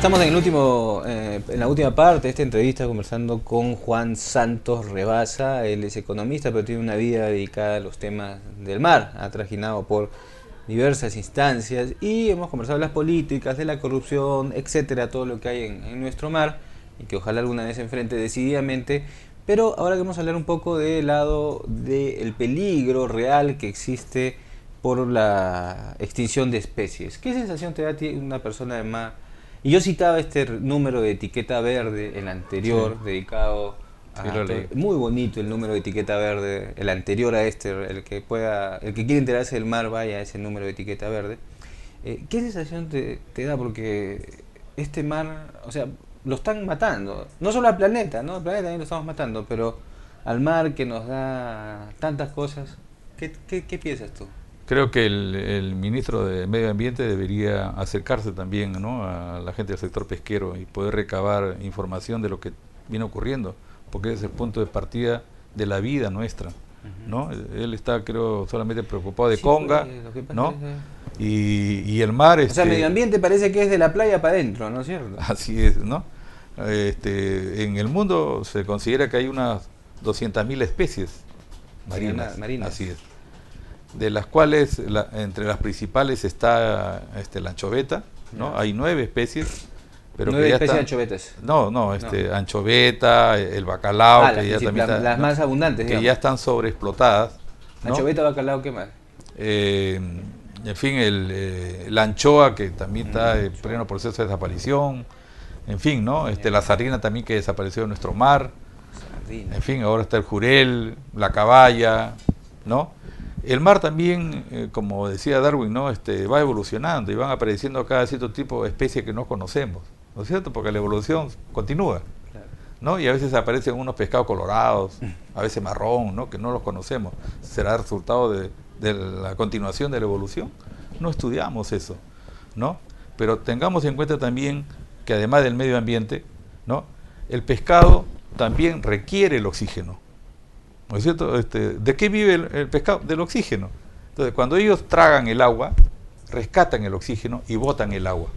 estamos en la última parte de esta entrevista conversando con Juan Santos Rebasa. Él es economista, pero tiene una vida dedicada a los temas del mar, ha trajinado por diversas instancias y hemos conversado de las políticas, de la corrupción, etcétera, todo lo que hay en nuestro mar y que ojalá alguna vez se enfrente decididamente. Pero ahora queremos hablar un poco del lado del peligro real que existe por la extinción de especies. ¿Qué sensación te da a ti una persona de mar? Y yo citaba este número de etiqueta verde, el anterior, sí, dedicado a... Muy bonito el número de etiqueta verde, el anterior a este, el que quiere enterarse del mar vaya a ese número de etiqueta verde. ¿Qué sensación te da? Porque este mar, o sea, lo están matando. No solo al planeta, ¿no? Al planeta también lo estamos matando, pero al mar que nos da tantas cosas. ¿Qué piensas tú? Creo que el ministro de Medio Ambiente debería acercarse también, ¿no?, a la gente del sector pesquero y poder recabar información de lo que viene ocurriendo, porque es el punto de partida de la vida nuestra, ¿no? Él está, creo, solamente preocupado de Conga, ¿no? Y el mar... O sea, Medio Ambiente parece que es de la playa para adentro, ¿no es cierto? Así es, ¿no? En el mundo se considera que hay unas 200.000 especies marinas. Así es. De las cuales entre las principales está la anchoveta, ¿no? Hay 9 especies, pero 9 que ya especies están, de anchovetas. No, anchoveta, el bacalao, que ya también las más abundantes, que digamos, ya están sobreexplotadas, ¿no? Anchoveta, bacalao, ¿qué más? En fin, la anchoa, que también está en pleno proceso de desaparición, en fin, ¿no? La sardina también, que desapareció de nuestro mar, en fin, ahora está el jurel, la caballa, ¿no? El mar también, como decía Darwin, ¿no?, va evolucionando y van apareciendo cada cierto tipo de especies que no conocemos, ¿no es cierto? Porque la evolución continúa, ¿no? Y a veces aparecen unos pescados colorados, a veces marrón, ¿no?, que no los conocemos. ¿Será resultado de la continuación de la evolución? No estudiamos eso, ¿no? Pero tengamos en cuenta también que además del medio ambiente, ¿no?, el pescado también requiere el oxígeno. ¿No es cierto? ¿De qué vive el pescado? Del oxígeno. Entonces, cuando ellos tragan el agua, rescatan el oxígeno y botan el agua.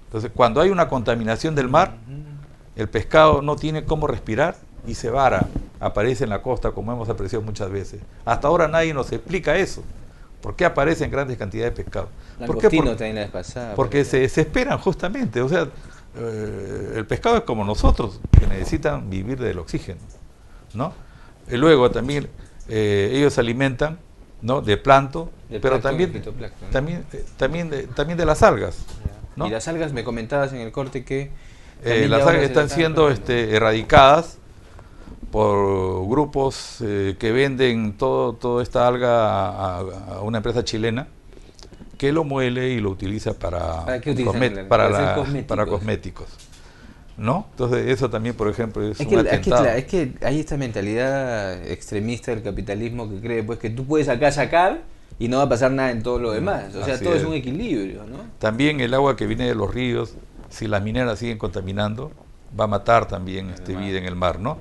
Entonces, cuando hay una contaminación del mar, el pescado no tiene cómo respirar y se vara, aparece en la costa, como hemos apreciado muchas veces. Hasta ahora nadie nos explica eso. ¿Por qué aparecen grandes cantidades de pescado? Porque se esperan justamente. O sea, el pescado es como nosotros, que necesitan vivir del oxígeno, ¿no? Y luego también ellos se alimentan, ¿no?, de plancton, pero también de las algas, ¿no? Y las algas, me comentabas en el corte que las algas están siendo erradicadas por grupos que venden toda esta alga a una empresa chilena que lo muele y lo utiliza para cosméticos, ¿no? Entonces eso también, por ejemplo, es un atentado. Es que hay esta mentalidad extremista del capitalismo que cree, pues, que tú puedes acá sacar y no va a pasar nada en todo lo demás. O sea, todo es un equilibrio, ¿no? También el agua que viene de los ríos, si las mineras siguen contaminando, va a matar también vida en el mar, ¿no?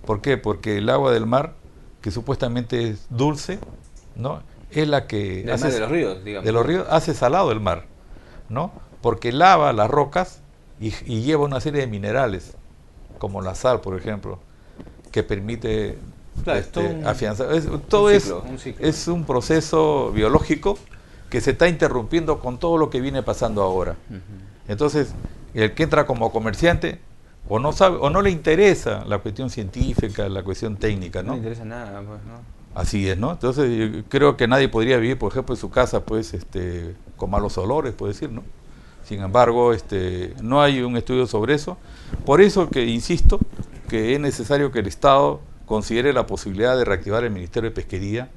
¿Por qué? Porque el agua del mar, que supuestamente es dulce, ¿no?, es la que de los ríos, digamos. De los ríos hace salado el mar, ¿no? Porque lava las rocas y lleva una serie de minerales, como la sal, por ejemplo, que permite afianzar. Es un proceso biológico que se está interrumpiendo con todo lo que viene pasando ahora. Entonces, el que entra como comerciante o no sabe o no le interesa la cuestión científica, la cuestión técnica, ¿no? No le interesa nada, pues, ¿no? Así es, ¿no? Entonces, yo creo que nadie podría vivir, por ejemplo, en su casa, pues, con malos olores, puede decir, ¿no? Sin embargo, no hay un estudio sobre eso. Por eso que insisto que es necesario que el Estado considere la posibilidad de reactivar el Ministerio de Pesquería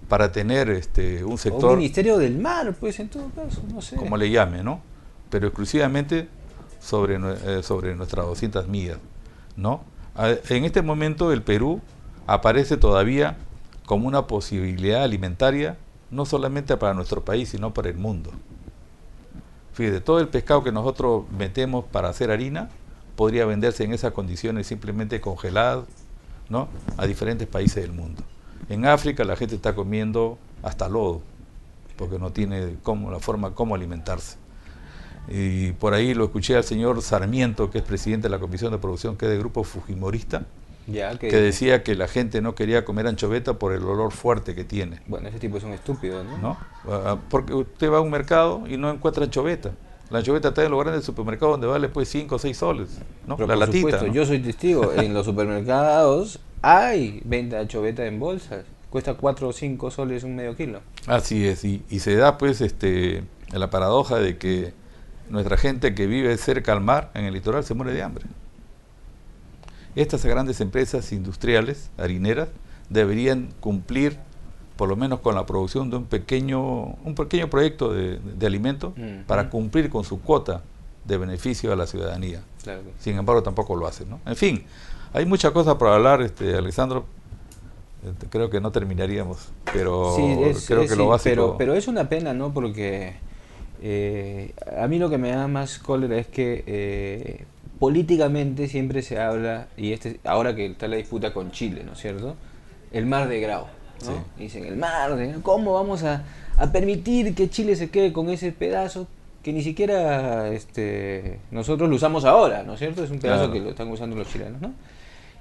para tener un sector... O un Ministerio del Mar, pues, en todo caso, no sé. Como le llame, ¿no? Pero exclusivamente sobre nuestras 200 millas, ¿no? En este momento el Perú aparece todavía como una posibilidad alimentaria, no solamente para nuestro país, sino para el mundo. Fíjate, todo el pescado que nosotros metemos para hacer harina podría venderse en esas condiciones simplemente congeladas, ¿no?, a diferentes países del mundo. En África la gente está comiendo hasta lodo, porque no tiene la forma cómo alimentarse. Y por ahí lo escuché al señor Sarmiento, que es presidente de la Comisión de Producción, que es del grupo Fujimorista, que decía que la gente no quería comer anchoveta por el olor fuerte que tiene. Bueno, ese tipo es un estúpido, ¿no? Porque usted va a un mercado y no encuentra anchoveta. La anchoveta está en los grandes supermercados donde vale pues 5 o 6 soles, ¿no? Pero la por latita, supuesto, ¿no? yo soy testigo, en los supermercados hay venta de anchoveta en bolsas, cuesta 4 o 5 soles un medio kilo. Así es, y se da pues la paradoja de que nuestra gente que vive cerca al mar, en el litoral, se muere de hambre. Estas grandes empresas industriales, harineras, deberían cumplir por lo menos con la producción de un pequeño proyecto de alimentos para cumplir con su cuota de beneficio a la ciudadanía. Claro. Sin embargo, tampoco lo hacen, ¿no? En fin, hay muchas cosas por hablar, Alessandro. Creo que no terminaríamos, pero creo que lo básico... Pero es una pena, ¿no? Porque a mí lo que me da más cólera es que políticamente siempre se habla, y ahora que está la disputa con Chile, ¿no es cierto? El mar de Grau, ¿no? Sí. Dicen, el mar de Grau, ¿cómo vamos a permitir que Chile se quede con ese pedazo que ni siquiera nosotros lo usamos ahora, ¿no es cierto? Es un pedazo que lo están usando los chilenos, ¿no?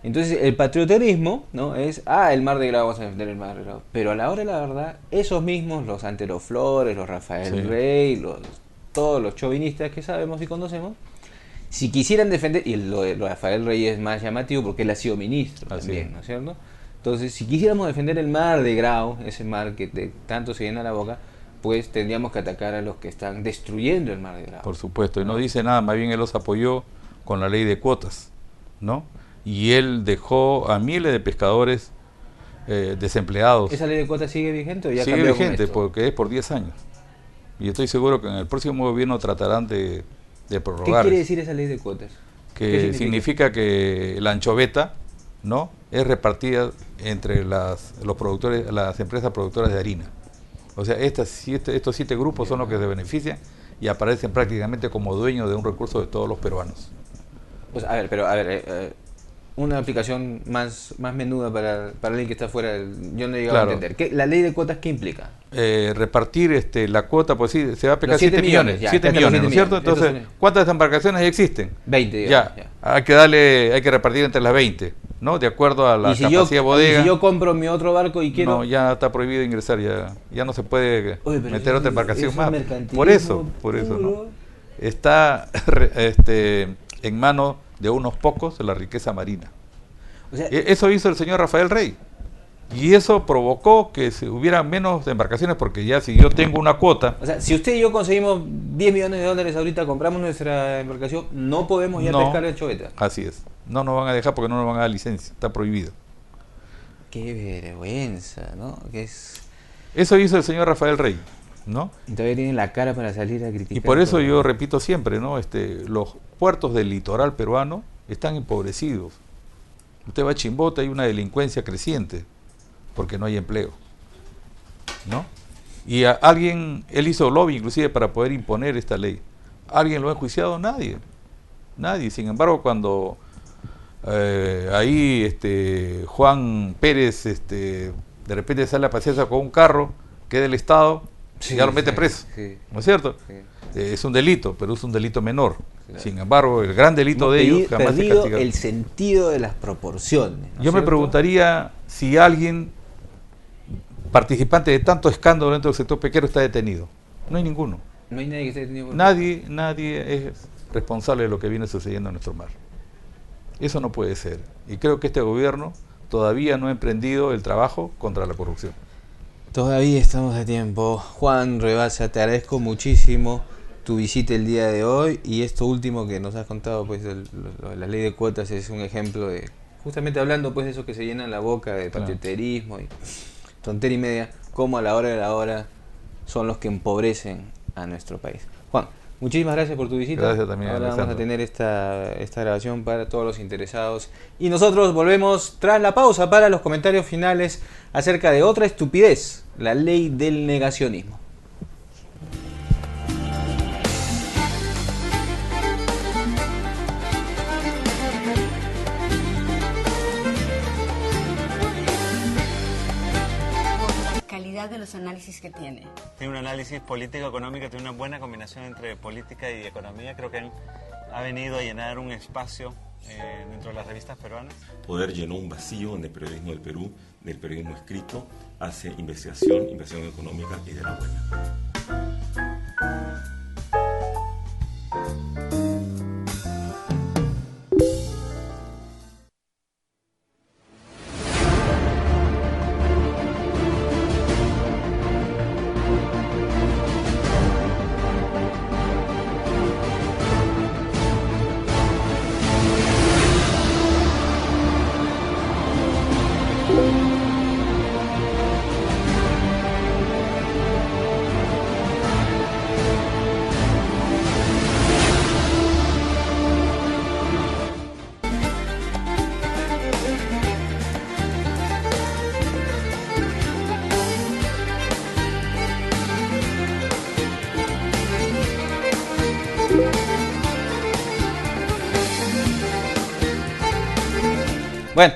Entonces el patrioterismo, ¿no? Es, el mar de Grau, vamos a defender el mar de Grau. Pero a la hora de la verdad, esos mismos, los Antero Flores, los Rafael Rey, todos los chauvinistas que sabemos y conocemos, si quisieran defender, y lo de Rafael Rey es más llamativo porque él ha sido ministro también, ¿no es cierto? Entonces, si quisiéramos defender el mar de Grau, ese mar que tanto se llena la boca, pues tendríamos que atacar a los que están destruyendo el mar de Grau. Por supuesto, y no dice nada, más bien él los apoyó con la ley de cuotas, ¿no? Y él dejó a miles de pescadores desempleados. ¿Esa ley de cuotas sigue vigente o ya sigue vigente? Porque es por 10 años. Y estoy seguro que en el próximo gobierno tratarán de prorrogar. ¿Qué quiere decir esa ley de cuotas? Que significa que la anchoveta, ¿no?, es repartida entre los productores, las empresas productoras de harina. O sea, estos 7 grupos son los que se benefician y aparecen prácticamente como dueños de un recurso de todos los peruanos. Pues una aplicación más menuda para alguien que está fuera yo no he llegado a entender. ¿La ley de cuotas qué implica? Repartir la cuota, pues sí, se va a aplicar 7 millones, 7 millones, ¿no es cierto? Entonces, ¿cuántas embarcaciones existen? 20, digamos, ya. Hay que repartir entre las 20, ¿no? De acuerdo a la capacidad de bodega. Y si yo compro mi otro barco y quiero... No, ya está prohibido ingresar, ya no se puede meter otra embarcación más. Por eso, ¿no? Está en manos de unos pocos la riqueza marina. O sea, eso hizo el señor Rafael Rey. Y eso provocó que hubiera menos embarcaciones, porque ya si yo tengo una cuota... O sea, si usted y yo conseguimos 10 millones de dólares ahorita, compramos nuestra embarcación, no podemos ya pescar anchoveta. Así es. No nos van a dejar porque no nos van a dar licencia. Está prohibido. Qué vergüenza, ¿no? Eso hizo el señor Rafael Rey, ¿no? Y todavía tiene la cara para salir a criticar. Y por eso yo repito siempre, ¿no? Los puertos del litoral peruano están empobrecidos. Usted va a Chimbote, hay una delincuencia creciente porque no hay empleo, ¿no? Y él hizo lobby inclusive para poder imponer esta ley. ¿Alguien lo ha enjuiciado? Nadie. Sin embargo, cuando Juan Pérez de repente sale a pasearse con un carro que es del Estado, ya lo mete preso, ¿no es cierto? Sí. Es un delito, pero es un delito menor. Claro. Sin embargo, el gran delito de ellos jamás se castiga. El sentido de las proporciones, ¿no? Yo me preguntaría si alguien participante de tanto escándalo dentro del sector pesquero está detenido. No hay ninguno. No hay nadie que esté detenido. Nadie es responsable de lo que viene sucediendo en nuestro mar. Eso no puede ser. Y creo que este gobierno todavía no ha emprendido el trabajo contra la corrupción. Todavía estamos a tiempo. Juan Rebasa, te agradezco muchísimo tu visita el día de hoy, y esto último que nos has contado, pues la ley de cuotas es un ejemplo de, justamente hablando pues de eso que se llena la boca de patrioterismo y tontería y media, como a la hora de la hora son los que empobrecen a nuestro país. Juan, muchísimas gracias por tu visita. Gracias también. Ahora vamos a tener esta grabación para todos los interesados, y nosotros volvemos tras la pausa para los comentarios finales acerca de otra estupidez, la ley del negacionismo. calidad de los análisis que tiene. Tiene un análisis político-económico, tiene una buena combinación entre política y economía. Creo que ha venido a llenar un espacio dentro de las revistas peruanas. Poder llenó un vacío en el periodismo del Perú, del periodismo escrito, hace investigación económica y de la buena. Bueno,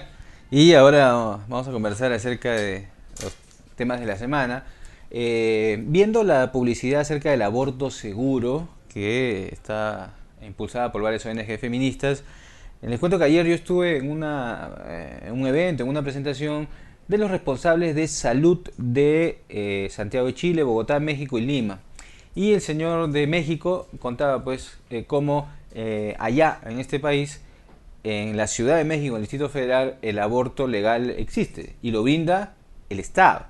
y ahora vamos a conversar acerca de los temas de la semana. Viendo la publicidad acerca del aborto seguro, que está impulsada por varias ONG feministas, les cuento que ayer yo estuve en un evento, en una presentación de los responsables de salud de Santiago de Chile, Bogotá, México y Lima. Y el señor de México contaba pues cómo allá en este país, en la Ciudad de México, en el Distrito Federal, el aborto legal existe y lo brinda el Estado.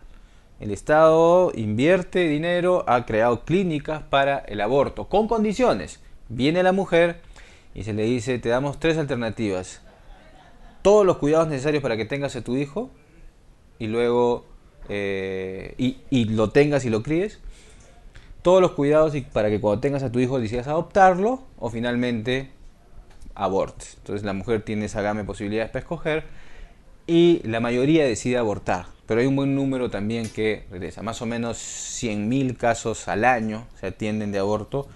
El Estado invierte dinero, ha creado clínicas para el aborto, con condiciones. Viene la mujer y se le dice, te damos 3 alternativas. Todos los cuidados necesarios para que tengas a tu hijo y luego y lo tengas y lo críes. Todos los cuidados para que cuando tengas a tu hijo decidas adoptarlo o finalmente abortes. Entonces la mujer tiene esa gama de posibilidades para escoger y la mayoría decide abortar, pero hay un buen número también que regresa. Más o menos 100.000 casos al año se atienden de aborto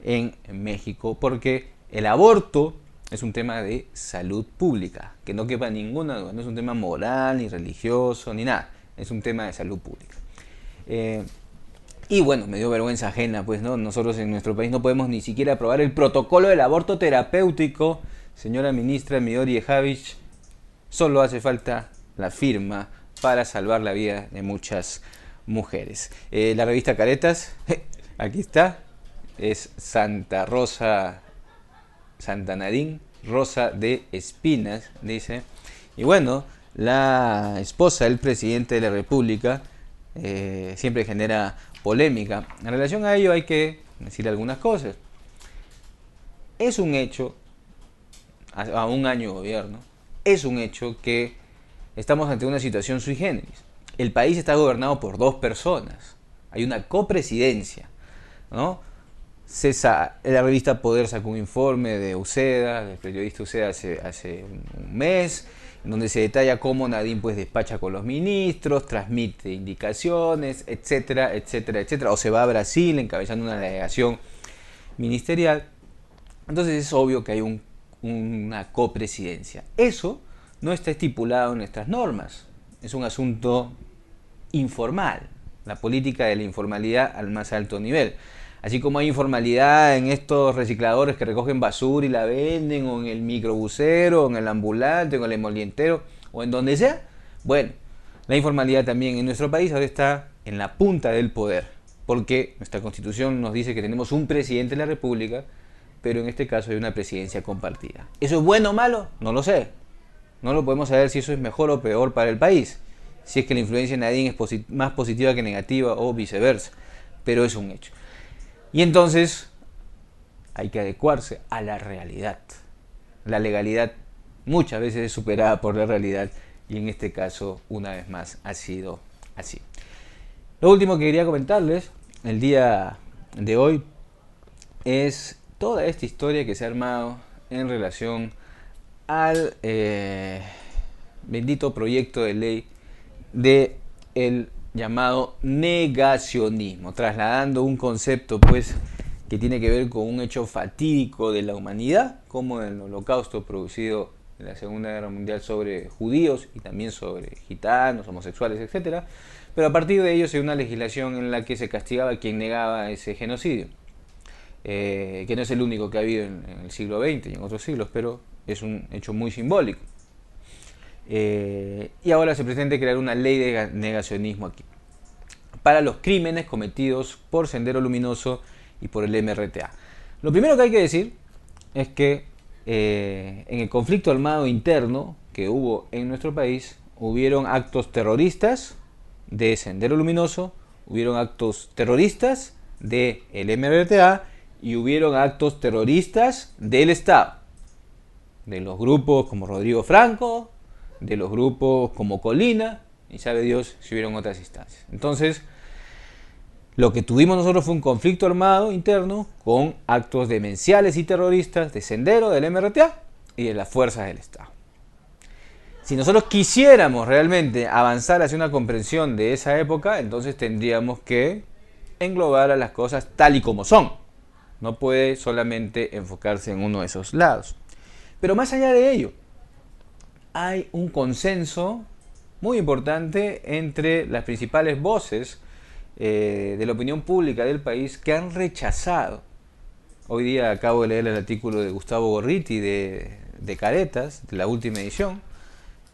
en México, porque el aborto es un tema de salud pública, que no quepa ninguna duda, no es un tema moral, ni religioso, ni nada, es un tema de salud pública. Y bueno, me dio vergüenza ajena, pues, ¿no? Nosotros en nuestro país no podemos ni siquiera aprobar el protocolo del aborto terapéutico. Señora ministra Midori Ehavich, solo hace falta la firma para salvar la vida de muchas mujeres. La revista Caretas, aquí está, es Santa Rosa, Santa Nadine, Rosa de Espinas, dice. Y bueno, la esposa del presidente de la República siempre genera polémica. En relación a ello hay que decir algunas cosas. Es un hecho, a un año de gobierno, es un hecho que estamos ante una situación sui generis. El país está gobernado por 2 personas. Hay una copresidencia, ¿no? La revista Poder sacó un informe de Uceda, del periodista Uceda hace un mes, en donde se detalla cómo Nadine pues despacha con los ministros, transmite indicaciones, etcétera, etcétera, etcétera, o se va a Brasil encabezando una delegación ministerial. Entonces es obvio que hay una copresidencia. Eso no está estipulado en nuestras normas, es un asunto informal, la política de la informalidad al más alto nivel. Así como hay informalidad en estos recicladores que recogen basura y la venden, o en el microbusero, o en el ambulante, o en el emolientero, o en donde sea. Bueno, la informalidad también en nuestro país ahora está en la punta del poder, porque nuestra Constitución nos dice que tenemos un presidente de la República, pero en este caso hay una presidencia compartida. ¿Eso es bueno o malo? No lo sé. No lo podemos saber si eso es mejor o peor para el país, si es que la influencia de Nadine es más positiva que negativa o viceversa, pero es un hecho. Y entonces hay que adecuarse a la realidad. La legalidad muchas veces es superada por la realidad y en este caso una vez más ha sido así. Lo último que quería comentarles el día de hoy es toda esta historia que se ha armado en relación al bendito proyecto de ley de el llamado negacionismo, trasladando un concepto pues que tiene que ver con un hecho fatídico de la humanidad, como el holocausto producido en la Segunda Guerra Mundial sobre judíos y también sobre gitanos, homosexuales, etc. Pero a partir de ello se dio una legislación en la que se castigaba a quien negaba ese genocidio, que no es el único que ha habido en el siglo XX y en otros siglos, pero es un hecho muy simbólico. Y ahora se pretende crear una ley de negacionismo aquí, para los crímenes cometidos por Sendero Luminoso y por el MRTA. Lo primero que hay que decir es que en el conflicto armado interno que hubo en nuestro país, hubieron actos terroristas de Sendero Luminoso, hubieron actos terroristas del MRTA y hubieron actos terroristas del Estado, de los grupos como Rodrigo Franco, de los grupos como Colina, y sabe Dios si hubieron otras instancias. Entonces, lo que tuvimos nosotros fue un conflicto armado interno con actos demenciales y terroristas de Sendero, del MRTA y de las fuerzas del Estado. Si nosotros quisiéramos realmente avanzar hacia una comprensión de esa época, entonces tendríamos que englobar a las cosas tal y como son. No puede solamente enfocarse en uno de esos lados. Pero más allá de ello, hay un consenso muy importante entre las principales voces de la opinión pública del país que han rechazado. Hoy día acabo de leer el artículo de Gustavo Gorriti de Caretas, de la última edición,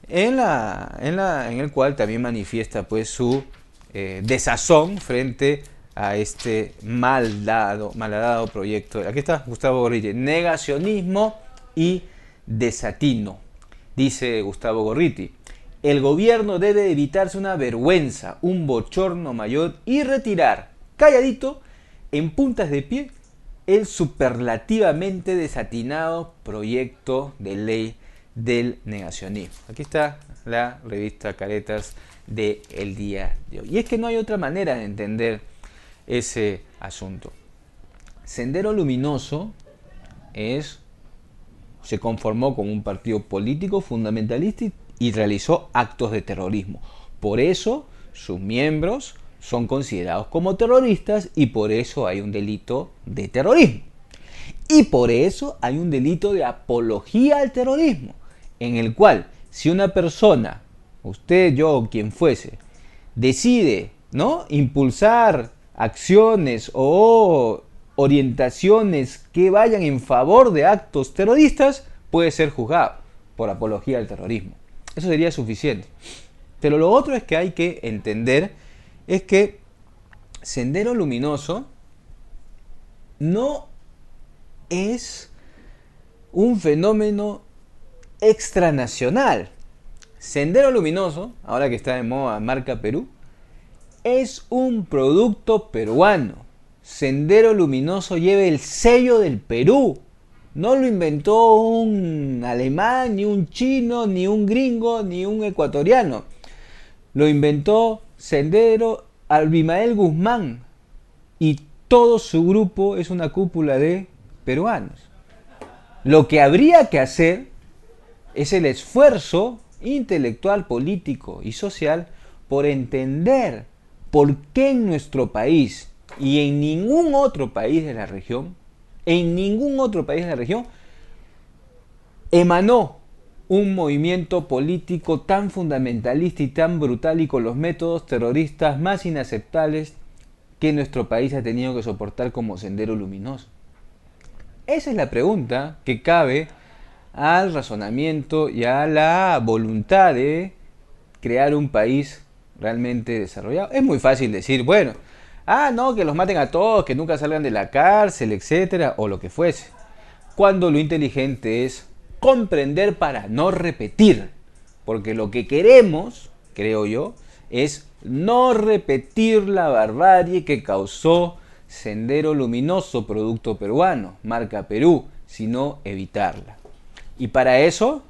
en el cual también manifiesta pues su desazón frente a este malhadado proyecto. Aquí está Gustavo Gorriti: negacionismo y desatino. Dice Gustavo Gorriti: el gobierno debe evitarse una vergüenza, un bochorno mayor y retirar, calladito, en puntas de pie, el superlativamente desatinado proyecto de ley del negacionismo. Aquí está la revista Caretas del día de hoy. Y es que no hay otra manera de entender ese asunto. Sendero Luminoso se conformó como un partido político fundamentalista y realizó actos de terrorismo. Por eso sus miembros son considerados como terroristas y por eso hay un delito de terrorismo. Y por eso hay un delito de apología al terrorismo, en el cual si una persona, usted, yo o quien fuese, decide, ¿no?, impulsar acciones o orientaciones que vayan en favor de actos terroristas, puede ser juzgado por apología al terrorismo. Eso sería suficiente. Pero lo otro es que hay que entender es que Sendero Luminoso no es un fenómeno extranacional. Sendero Luminoso, ahora que está de moda marca Perú, es un producto peruano. Sendero Luminoso lleva el sello del Perú. No lo inventó un alemán, ni un chino, ni un gringo, ni un ecuatoriano. Lo inventó Sendero Abimael Guzmán. Y todo su grupo es una cúpula de peruanos. Lo que habría que hacer es el esfuerzo intelectual, político y social por entender por qué en nuestro país y en ningún otro país de la región, emanó un movimiento político tan fundamentalista y tan brutal y con los métodos terroristas más inaceptables que nuestro país ha tenido que soportar como Sendero Luminoso. Esa es la pregunta que cabe al razonamiento y a la voluntad de crear un país realmente desarrollado. Es muy fácil decir, bueno, no, que los maten a todos, que nunca salgan de la cárcel, etcétera, o lo que fuese. Cuando lo inteligente es comprender para no repetir. Porque lo que queremos, creo yo, es no repetir la barbarie que causó Sendero Luminoso, producto peruano, marca Perú, sino evitarla. Y para eso,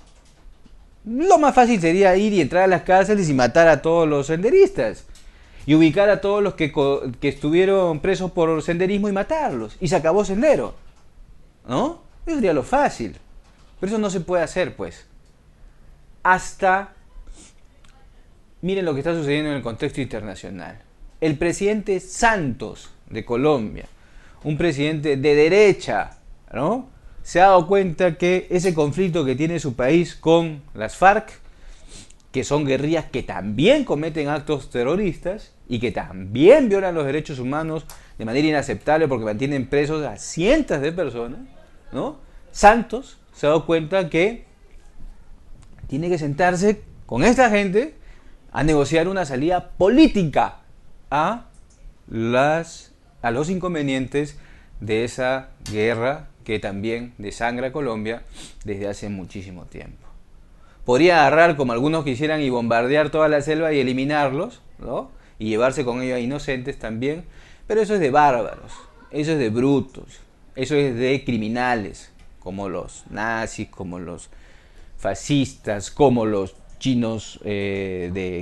lo más fácil sería ir y entrar a las cárceles y matar a todos los senderistas. Y ubicar a todos los que estuvieron presos por senderismo y matarlos. Y se acabó Sendero, ¿no? Eso sería lo fácil. Pero eso no se puede hacer, pues. Miren lo que está sucediendo en el contexto internacional. El presidente Santos de Colombia, un presidente de derecha, ¿no?, se ha dado cuenta que ese conflicto que tiene su país con las FARC, que son guerrillas que también cometen actos terroristas y que también violan los derechos humanos de manera inaceptable porque mantienen presos a cientos de personas, ¿no? Santos se ha dado cuenta que tiene que sentarse con esta gente a negociar una salida política a los inconvenientes de esa guerra que también desangra a Colombia desde hace muchísimo tiempo. Podría agarrar, como algunos quisieran, y bombardear toda la selva y eliminarlos, ¿no? Y llevarse con ellos a inocentes también, pero eso es de bárbaros, eso es de brutos, eso es de criminales, como los nazis, como los fascistas, como los chinos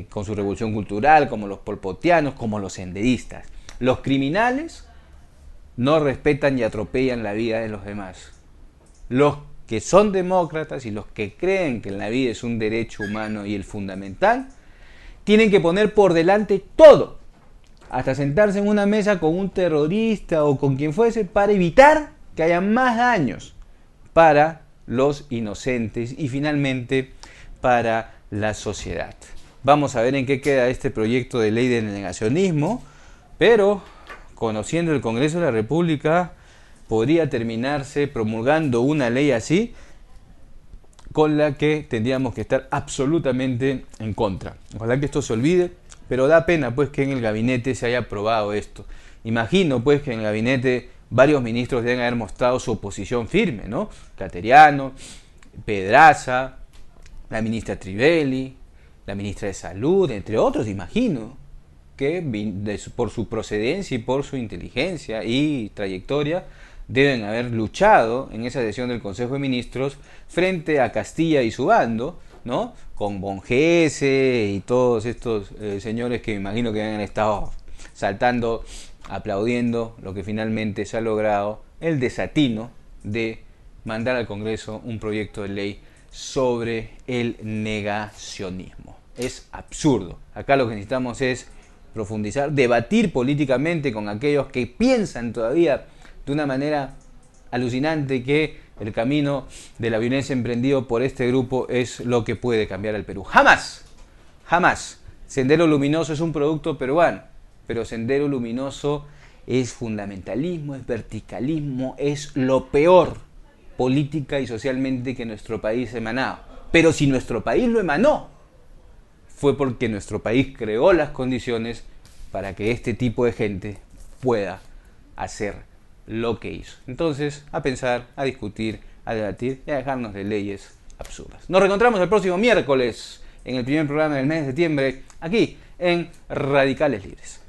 con su revolución cultural, como los polpotianos, como los senderistas. Los criminales no respetan y atropellan la vida de los demás. Los que son demócratas y los que creen que la vida es un derecho humano y el fundamental, tienen que poner por delante todo, hasta sentarse en una mesa con un terrorista o con quien fuese, para evitar que haya más daños para los inocentes y finalmente para la sociedad. Vamos a ver en qué queda este proyecto de ley del negacionismo, pero conociendo el Congreso de la República, podría terminarse promulgando una ley así con la que tendríamos que estar absolutamente en contra. Ojalá que esto se olvide, pero da pena pues que en el gabinete se haya aprobado esto. Imagino pues que en el gabinete varios ministros deben haber mostrado su oposición firme, ¿no? Cateriano, Pedraza, la ministra Trivelli, la ministra de Salud, entre otros, imagino, que por su procedencia y por su inteligencia y trayectoria deben haber luchado en esa sesión del Consejo de Ministros frente a Castilla y su bando, ¿no? Con Bonjese y todos estos señores que me imagino que han estado saltando, aplaudiendo lo que finalmente se ha logrado, el desatino de mandar al Congreso un proyecto de ley sobre el negacionismo. Es absurdo. Acá lo que necesitamos es profundizar, debatir políticamente con aquellos que piensan todavía de una manera alucinante que el camino de la violencia emprendido por este grupo es lo que puede cambiar al Perú. ¡Jamás! ¡Jamás! Sendero Luminoso es un producto peruano, pero Sendero Luminoso es fundamentalismo, es verticalismo, es lo peor política y socialmente que nuestro país ha emanado. Pero si nuestro país lo emanó, fue porque nuestro país creó las condiciones para que este tipo de gente pueda hacer lo que hizo. Entonces, a pensar, a discutir, a debatir y a dejarnos de leyes absurdas. Nos reencontramos el próximo miércoles en el primer programa del mes de septiembre, aquí en Radicales Libres.